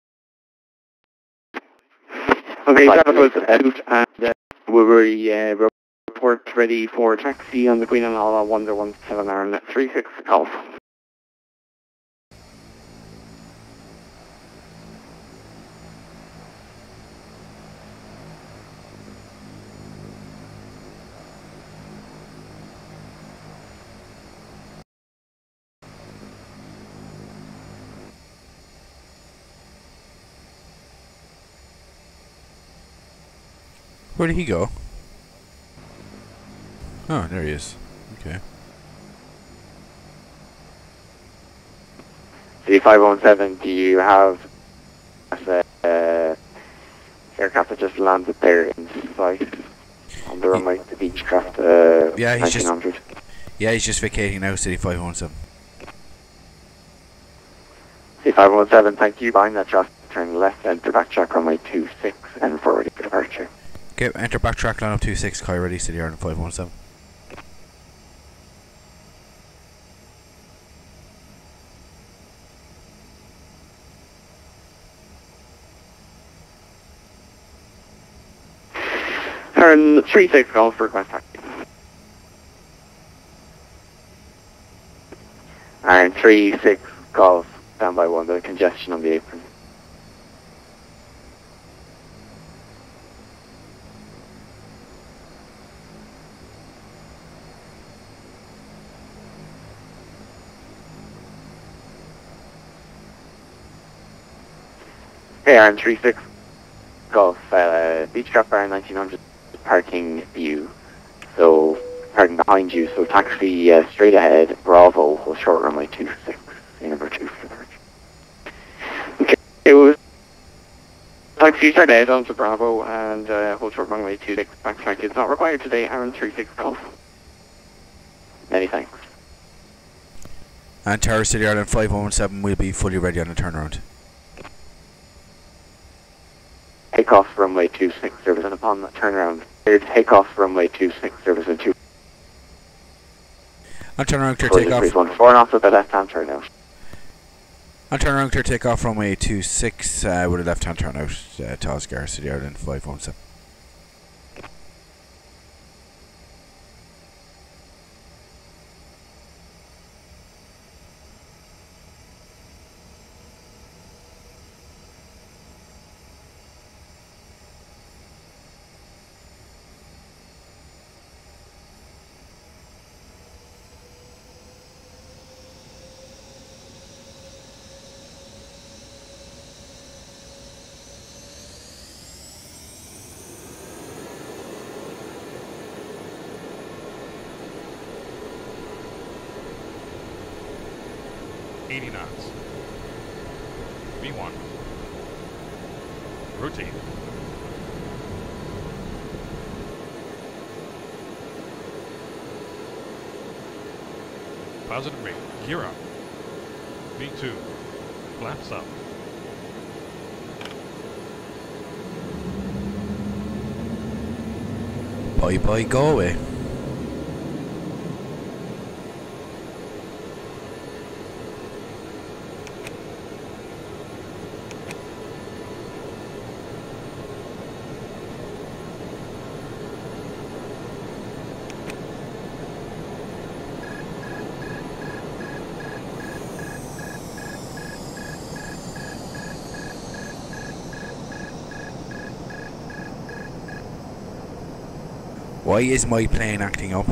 Okay, that was out and we're report ready for taxi on the Queen and Hall 1017 Aaron 36 Golf. Where did he go? Oh, there he is. Okay. City 517, do you have aircraft that just landed there in sight on the runway, the Beechcraft yeah, 1900? He's just vacating now, City 517. City 517, thank you. Behind that traffic, turn left, enter backtrack runway 26 and forward for departure. Okay, enter backtrack line up 26, Kai ready, City Ireland 517. Turn 36 Golf for request taxi. And 36 Golf, standby 1, the congestion on the apron. Okay, Aaron 36 Golf, Beechcraft Bar 1900 parking view. So, parking behind you, so taxi straight ahead, Bravo, hold short runway 26, number 2 for departure. Okay, it was taxi straight ahead onto Bravo and hold short runway 26. Backtrack is not required today, Aaron 36 Golf. Many thanks. And Tower City Ireland 517 will be fully ready on the turnaround. Takeoff runway 26, service, and upon the turnaround, clear takeoff runway 26, service, and 2. On turnaround, clear takeoff. 4 knots with the left-hand turnout. On turnaround, clear takeoff runway 26 with a left-hand turnout to Oscar City Ireland 517. V1. Routine. Positive rate. Gear up. V2. Flaps up. Bye bye Galway. Why is my plane acting up?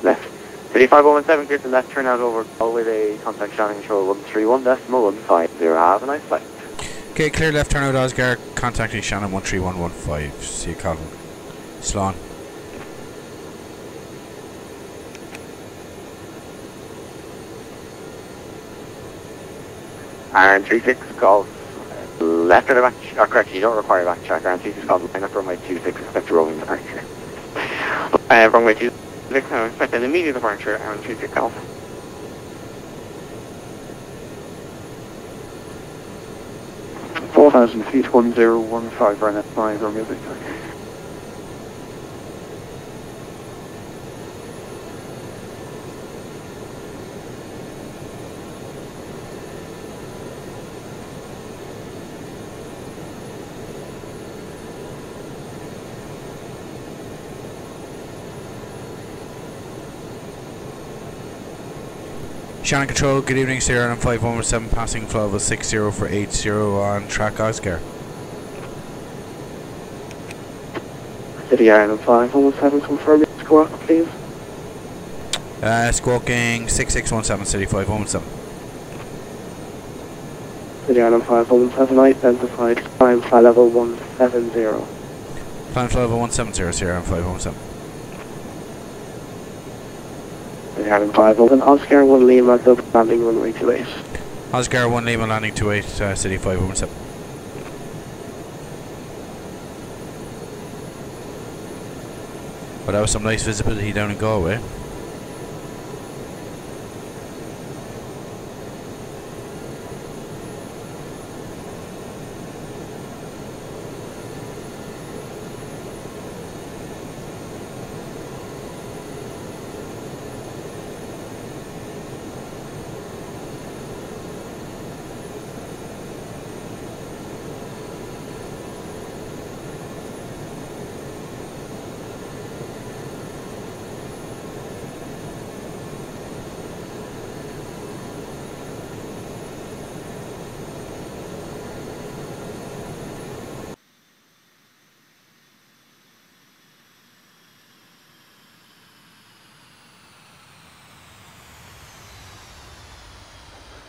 Left. 3517, clear to left, turn out over Galway, contact Shannon, control 131.150. Have a nice flight. Okay, clear left turn out Oscar, contacting Shannon 13115. See you, Colin. Sloan. Iron 36 Golf. Left of the back, or correction, you don't require a backtrack. Iron 36 Golf, line up runway 26, expect a rolling departure. Runway 26, I expect an immediate departure, Aaron 36 Golf. 4,000 feet, 1015, run at 5, Romeo Victor. Shannon Control, good evening, Sierra Ireland 5117, passing flow of 60 for 80 on track Oscar. City Ireland 517, confirm squawk, please. Squawking 6617, City 5117. City Island 5117, identified, climb flight level 170. Climb flight level 170, Sierra 5117. City Island 511, Oscar 1 Lima, Dublin, landing runway 28. Oscar 1 Lima, landing 28, City 5117. But that was some nice visibility down in Galway.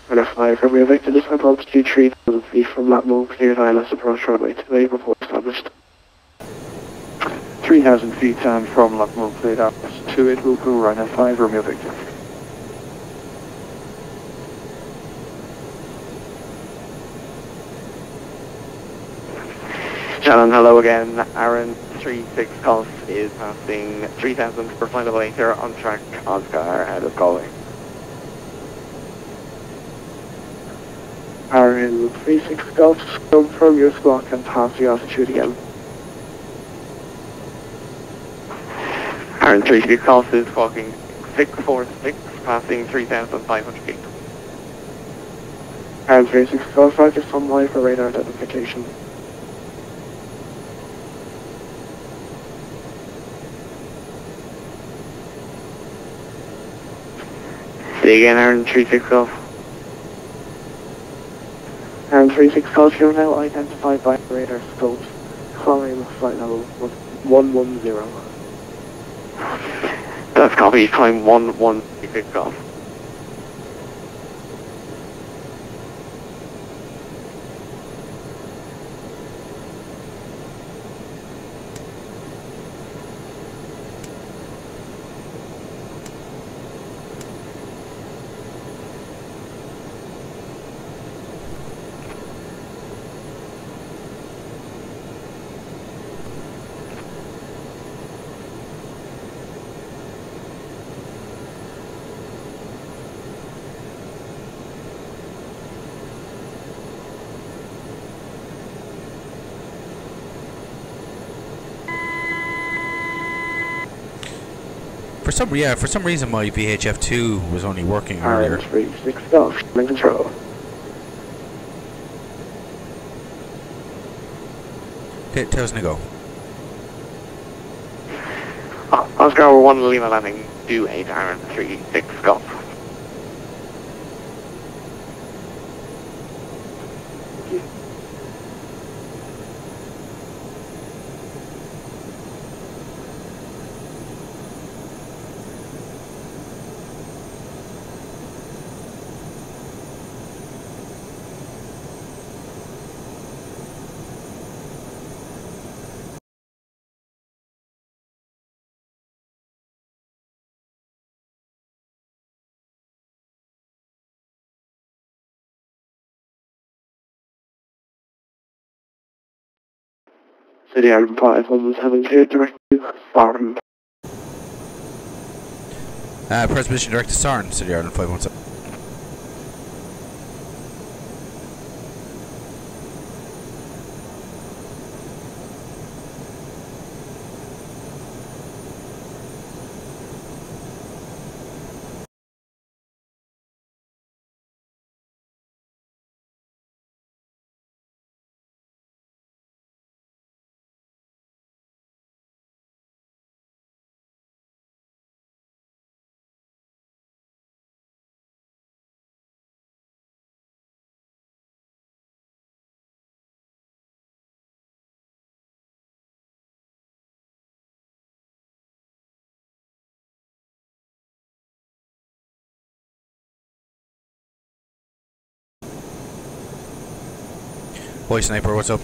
And a 5 from your victim, this altitude 3,000 feet from Latmo, cleared ILS approach runway 28, report established. 3,000 feet and from Latmo, cleared ILS 28, Ruku, runway 5 from your victim. Shannon, hello again. Aaron 36 Golf is passing 3,000 for flight level 80 on track Oscar out of Galway. Aaron 36 Golf, confirm your squawk and pass the altitude again. Aaron 36 Golf is squawking 646, passing 3,500 feet. Aaron 36 Golf, roger, sunlight for radar identification. Say again, Aaron 36 Golf. Aaron 36 Golf, you're now identified by radar scopes. Climb flight level 110. That's copy, climb 1136 Golf. For some reason my VHF2 was only working earlier. Aaron 36 Golf, in control. Okay, tell us to go. Oscar 1 Lima landing 28, Aaron 36 Golf. City Island 5117, cleared direct to Farm. Press mission direct to Sarn, City Ireland 517. Boy Sniper, what's up?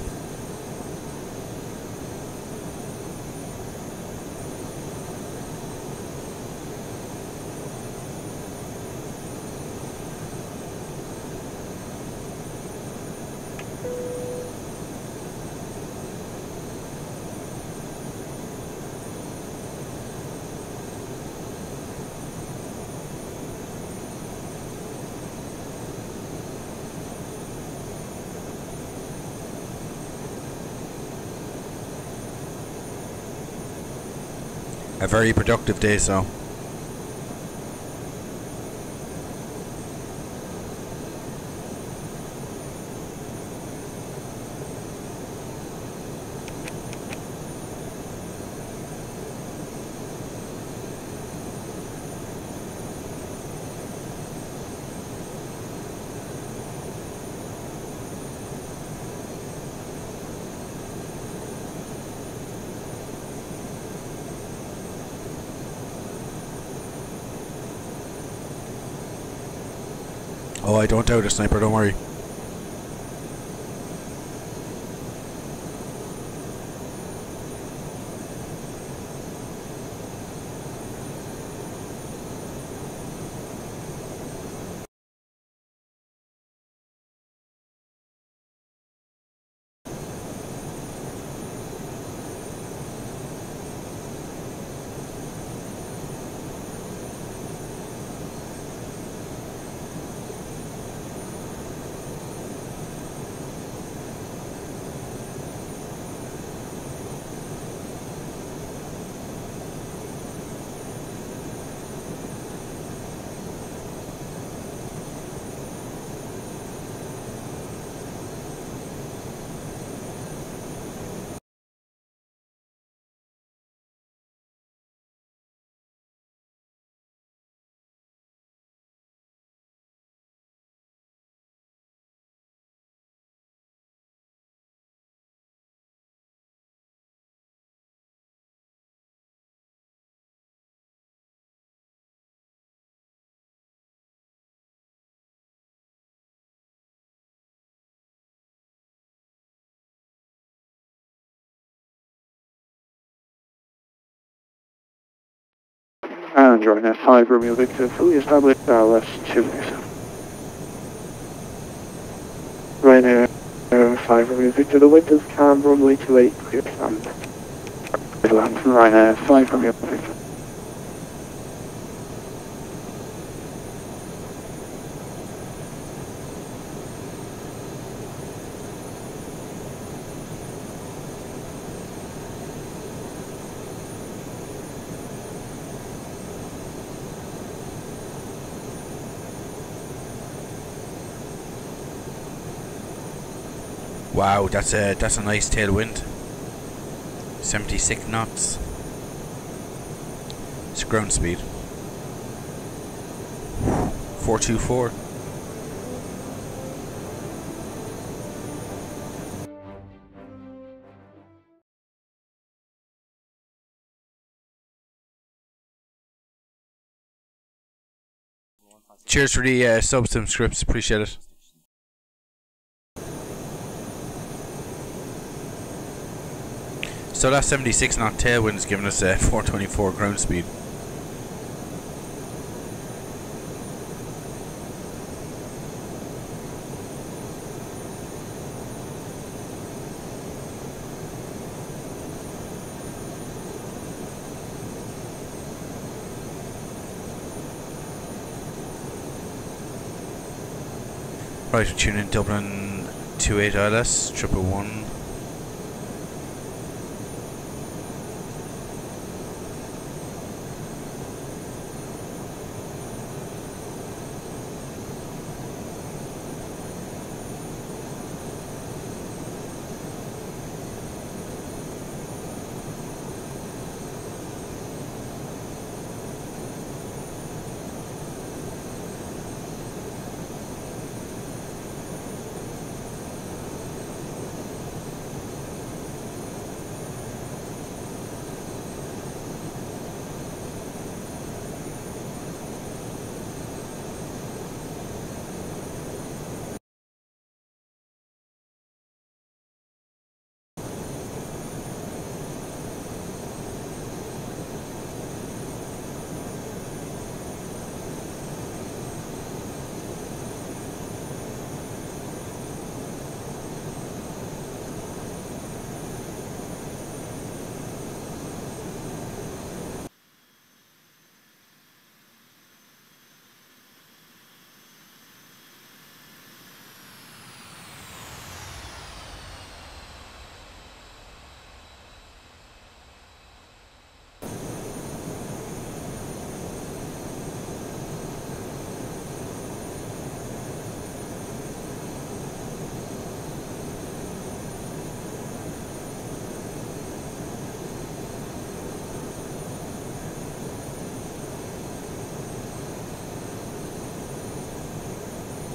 A very productive day, so. Oh, I don't doubt it, Sniper, don't worry. And Ryanair 5 Romeo Victor, fully established, LS 287. Ryanair 5 Romeo Victor, the wind is calm, runway 28, clear stand. Land from Ryanair 5 Romeo Victor. Wow, that's a nice tailwind. 76 knots. It's ground speed. 424. Cheers for the subscripts, appreciate it. So that 76 knot tailwind is giving us a 424 ground speed. Right, we're tuning in Dublin 28 ILS, 111.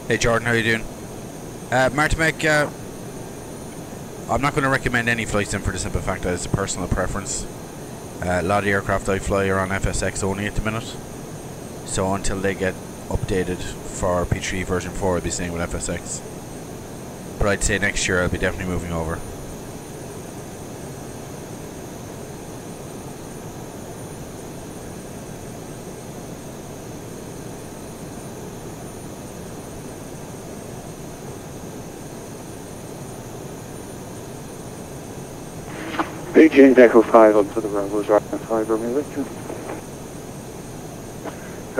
Hey Jordan, how you doing? Martimek, I'm not going to recommend any flights in for the simple fact that it's a personal preference. A lot of the aircraft I fly are on FSX only at the minute. So until they get updated for P3 version 4, I'll be staying with FSX. But I'd say next year I'll be definitely moving over. Beijing Echo 5 onto the Bravo's right and 5 Romeo Victor.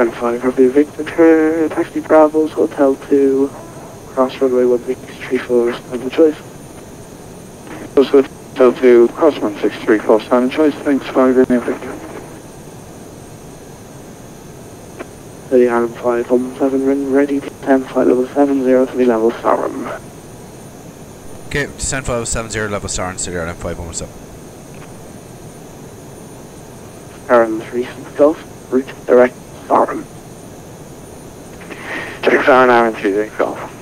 And 5 Romeo Victor, taxi Bravos, Hotel 2, cross runway 1634, stand and choice. Also Hotel 2, cross 1634, stand and choice, thanks 5 Romeo Victor. City Adam 517, ring ready to 10, flight level 70 to be level Sarum. Okay, descent flight level 70, level Sarum, City Island 517. Aaron 36 Golf, route direct Sarum. 6 Aaron 36 Golf.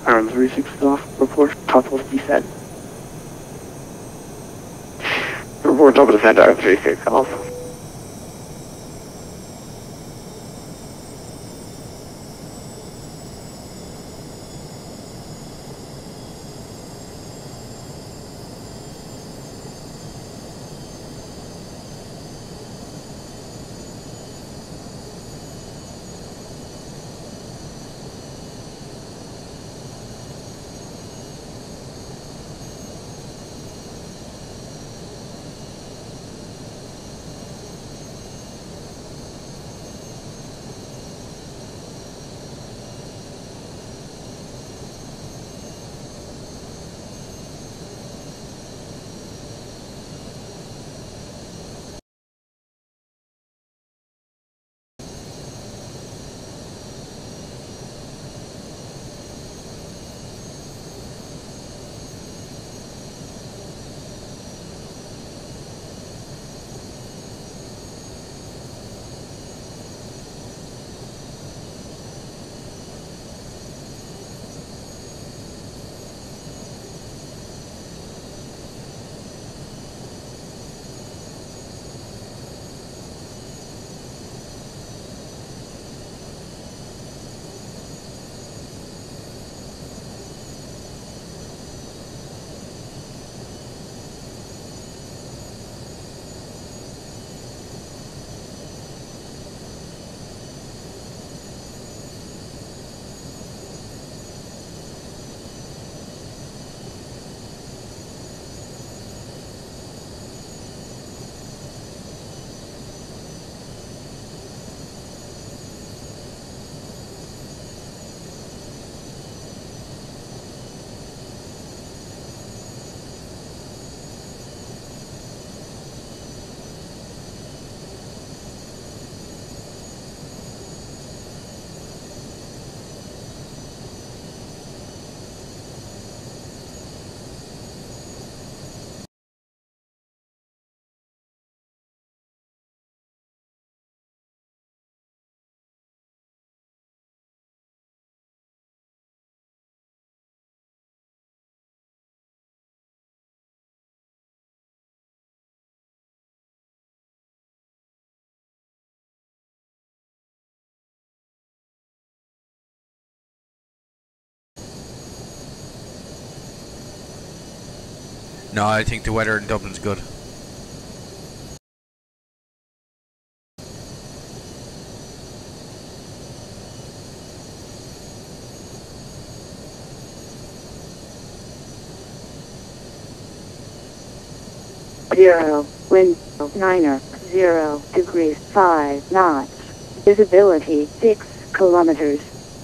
Aaron 36 Golf, report top of descent. Report top of descent, Aaron 36 Golf. No, I think the weather in Dublin's good. 0, wind 9 0 degrees 5 knots, visibility 6 kilometers,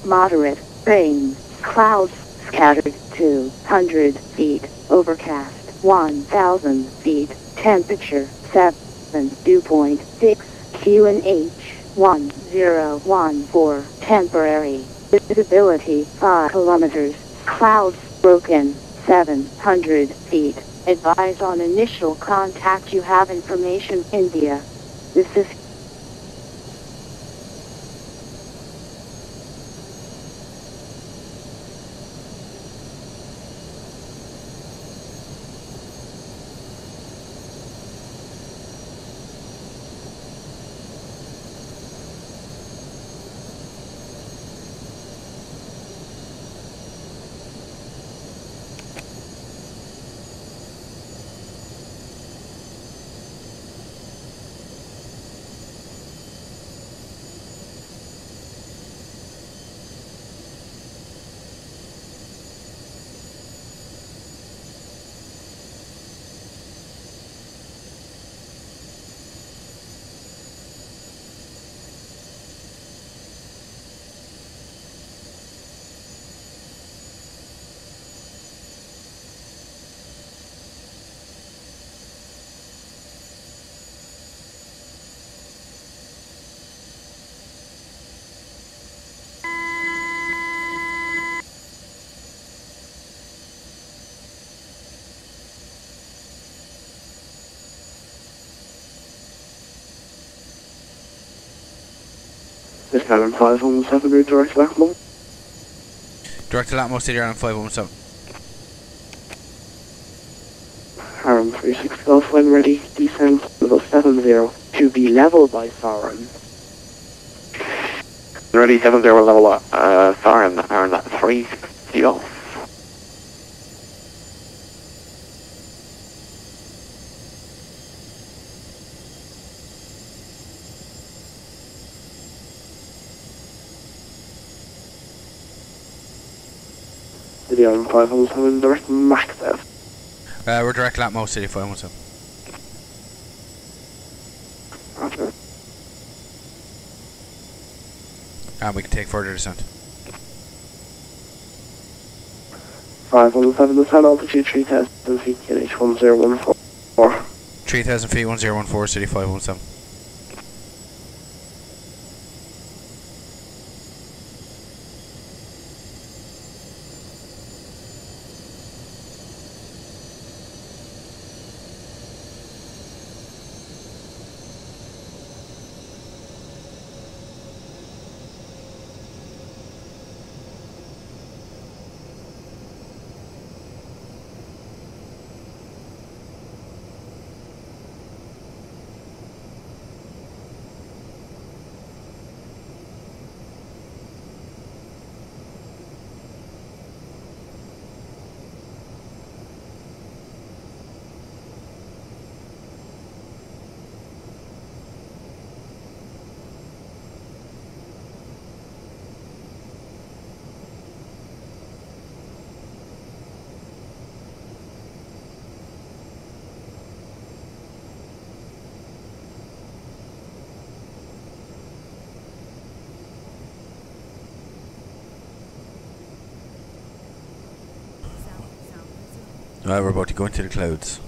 moderate rain, clouds scattered 200 feet, overcast 1,000 feet, temperature 7, dew point 6, QNH 1014, temporary, visibility 5 kilometers, clouds broken 700 feet. Advise on initial contact. You have information, India. This is This is Alan 517, route direct to Lackmore. Direct to Latmo City Island 517. Aram 36 Golf, when ready, descend level 70 to be level by Sauron. Ready, 70 level, Farron, Aaron, 360 off. City Island 517, direct max out. We're direct to Latmo City 517. Roger. And we can take further descent. 517, descend altitude 3,000 feet, KH 1014. 3,000 feet 1014 City 517. Well, we're about to go into the clouds.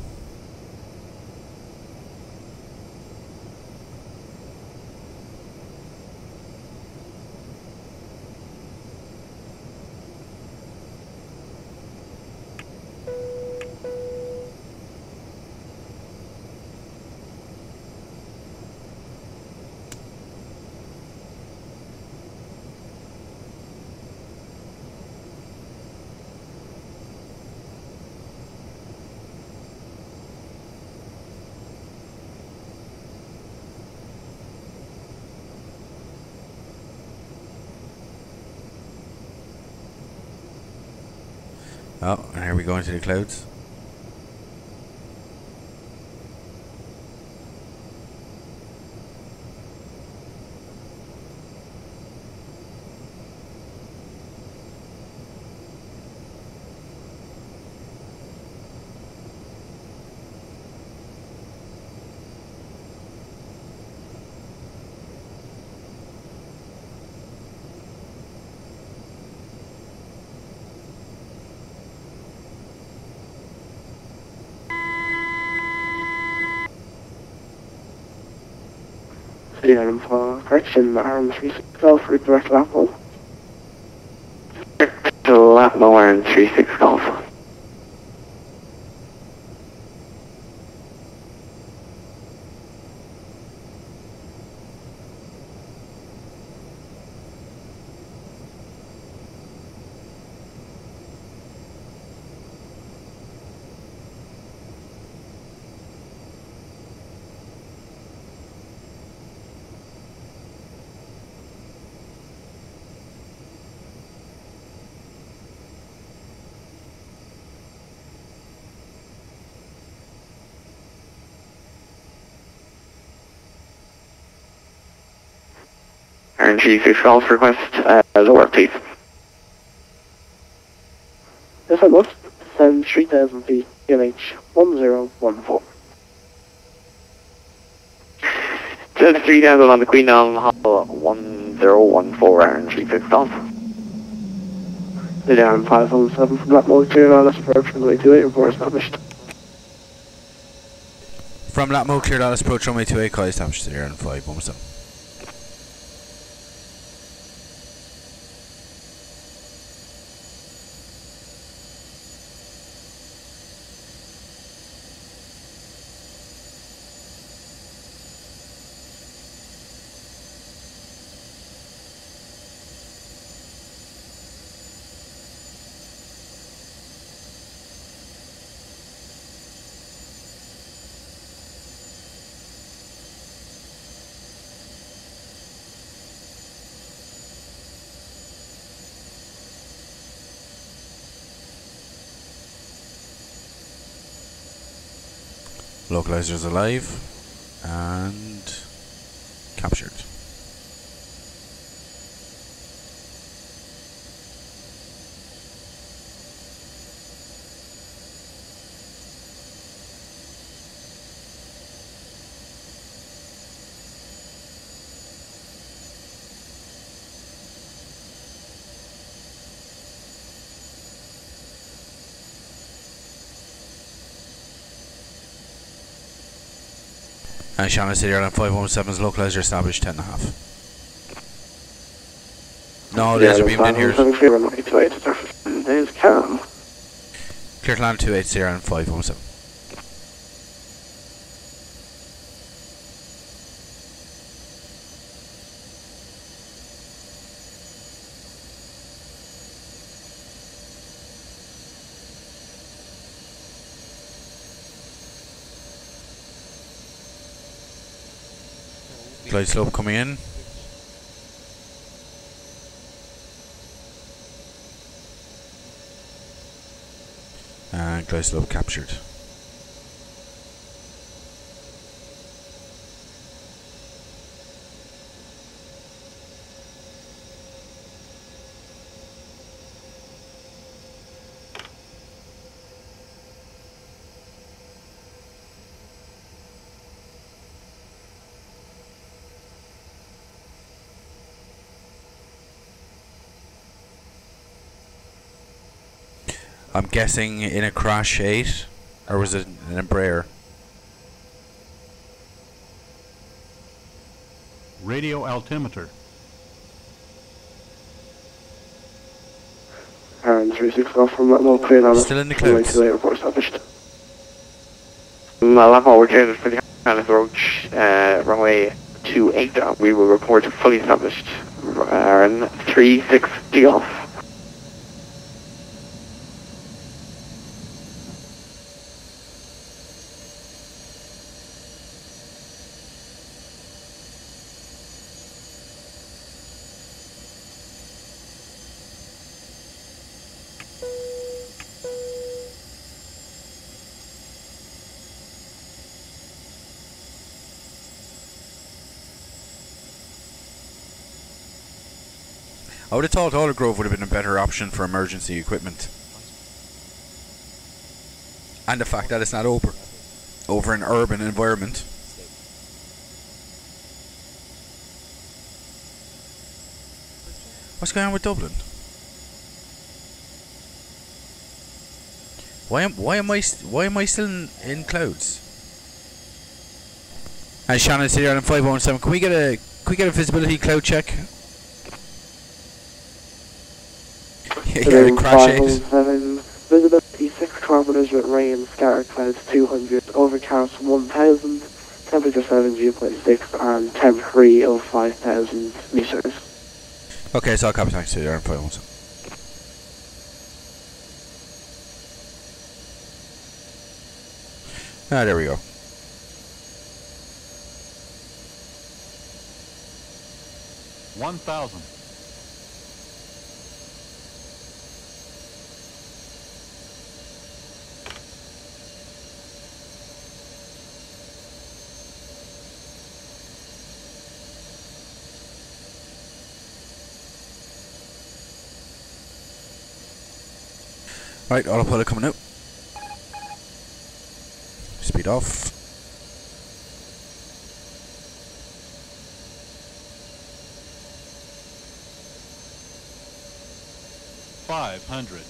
Oh, and here we go into the clouds. City Item 4, correction, RM36 Golf, redirect Lapmo. To Lapmo RM36 Golf. RM36 Golf request, lower please. Yes, I must. Send 3000 feet, UNH 1014. To the 3000 on the Queen Elm Hall 1014 RM36 Golf. City Item 517 from Lapmo, clear wireless approach runway 28, report established. From Latmo, clear Dallas approach runway 28, call established 0 and 517. Localizers alive and captured. And Shannon City Airline 517's localizer established 10.5. No, laser beam in here. There's Cam. Clear to land 280 Airline 517. Glide slope coming in. And glide slope captured. I'm guessing in a crash 8, or was it an Embraer? Radio altimeter. RM36 Golf from Lapmo, clear Dallas. Still in the clouds. Runway 28, report established. Lapmo, we're clear for the Dallas approach, runway 28, we will report fully established. RM36 Golf. I would have thought Alder Grove would have been a better option for emergency equipment. And the fact that it's not over an urban environment. What's going on with Dublin? Why am I still in clouds? Shannon, City Island 517. Can we get a visibility cloud check? Yeah, the crash is. 517. Visibility 6 kilometers with rain, scattered clouds 200, overcast 1000, temperature 7, dew point 6, and temporary of 5000 meters. Okay, so I'll copy. Thanks, City Island 517. Ah, there we go. $1,000. Right, autopilot coming out. Speed off. $500.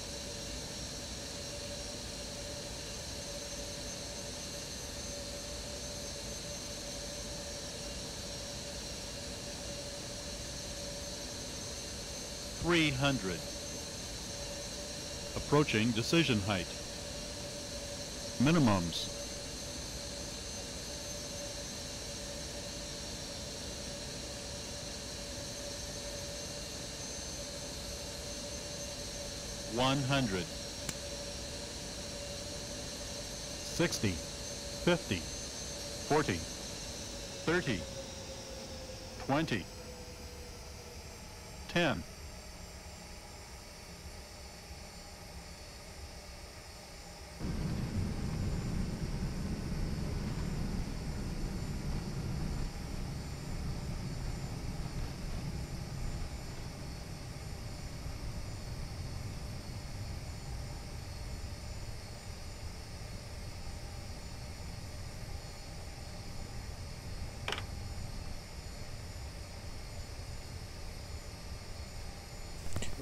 $300. Approaching decision height. Minimums. $100. 60, 50, 40, 30, 20, 10.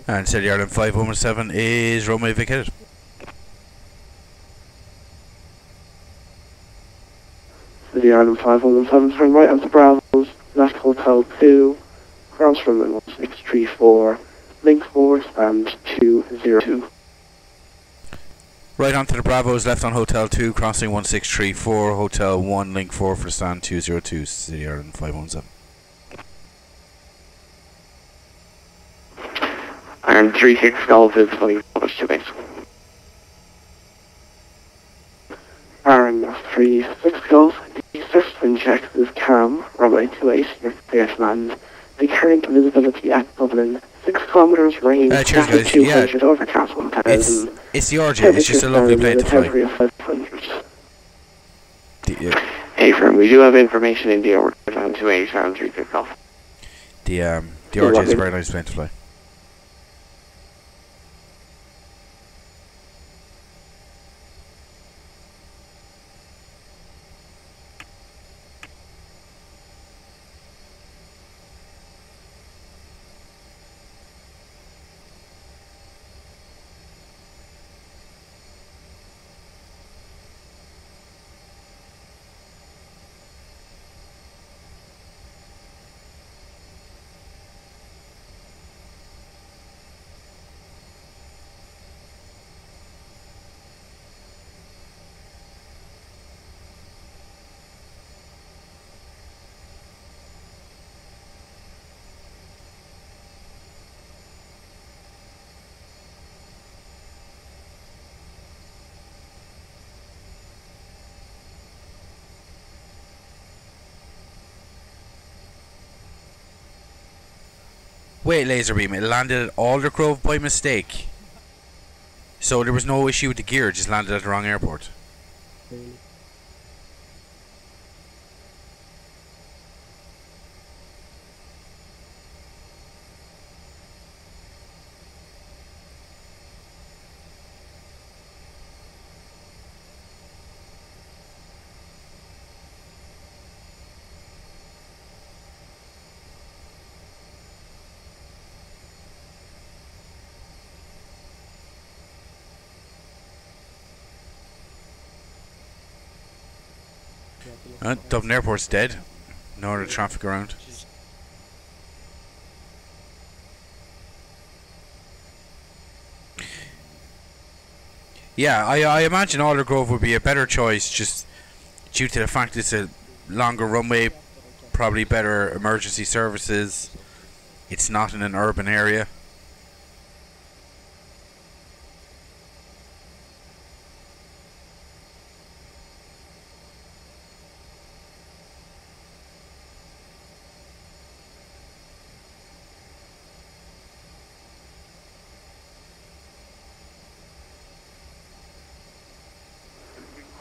And City Island 517 is runway vacated. City Island 517, turn right onto Bravos, left Hotel 2, cross runway 1634, link 4, stand 202. Right onto the Bravos, left on Hotel 2, crossing 1634, Hotel 1, link 4 for stand 202, City Island 517. And 36 Golf is 5 to base. Aaron 36 Golf, the first wind check is calm, runway 28, you're clear to land. The current visibility at Dublin, 6 kilometers, rain, cheers guys, 200, yeah. overcast 1000. It's the RJ, it's just a lovely plane to fly. Temporary of 500. Hey, firm, we do have information in the order on 28 and 36 Golf. The RJ is a very nice plane to fly. Wait, Laserbeam, it landed at Aldergrove by mistake. So there was no issue with the gear, it just landed at the wrong airport. Dublin Airport's dead. No other traffic around. Yeah, I imagine Aldergrove would be a better choice just due to the fact it's a longer runway, probably better emergency services. It's not in an urban area.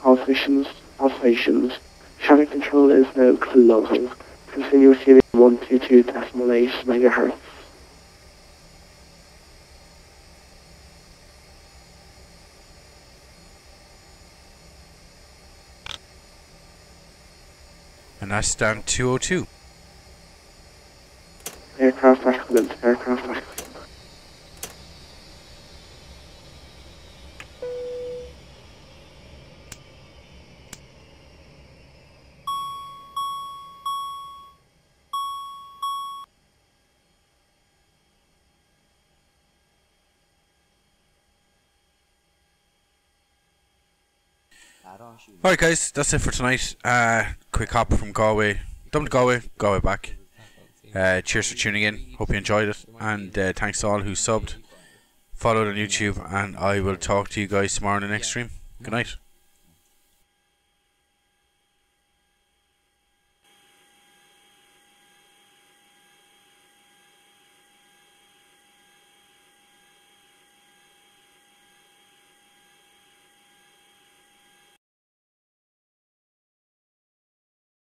All stations. Traffic control is now closing. Continue receiving 122.8 megahertz. And that's down 202. Aircraft accident. Aircraft accident. Alright guys, that's it for tonight. Quick hop from Galway. Dublin to Galway, Galway back. Cheers for tuning in. Hope you enjoyed it. And thanks to all who subbed, followed on YouTube, and I will talk to you guys tomorrow in the next stream. Good night.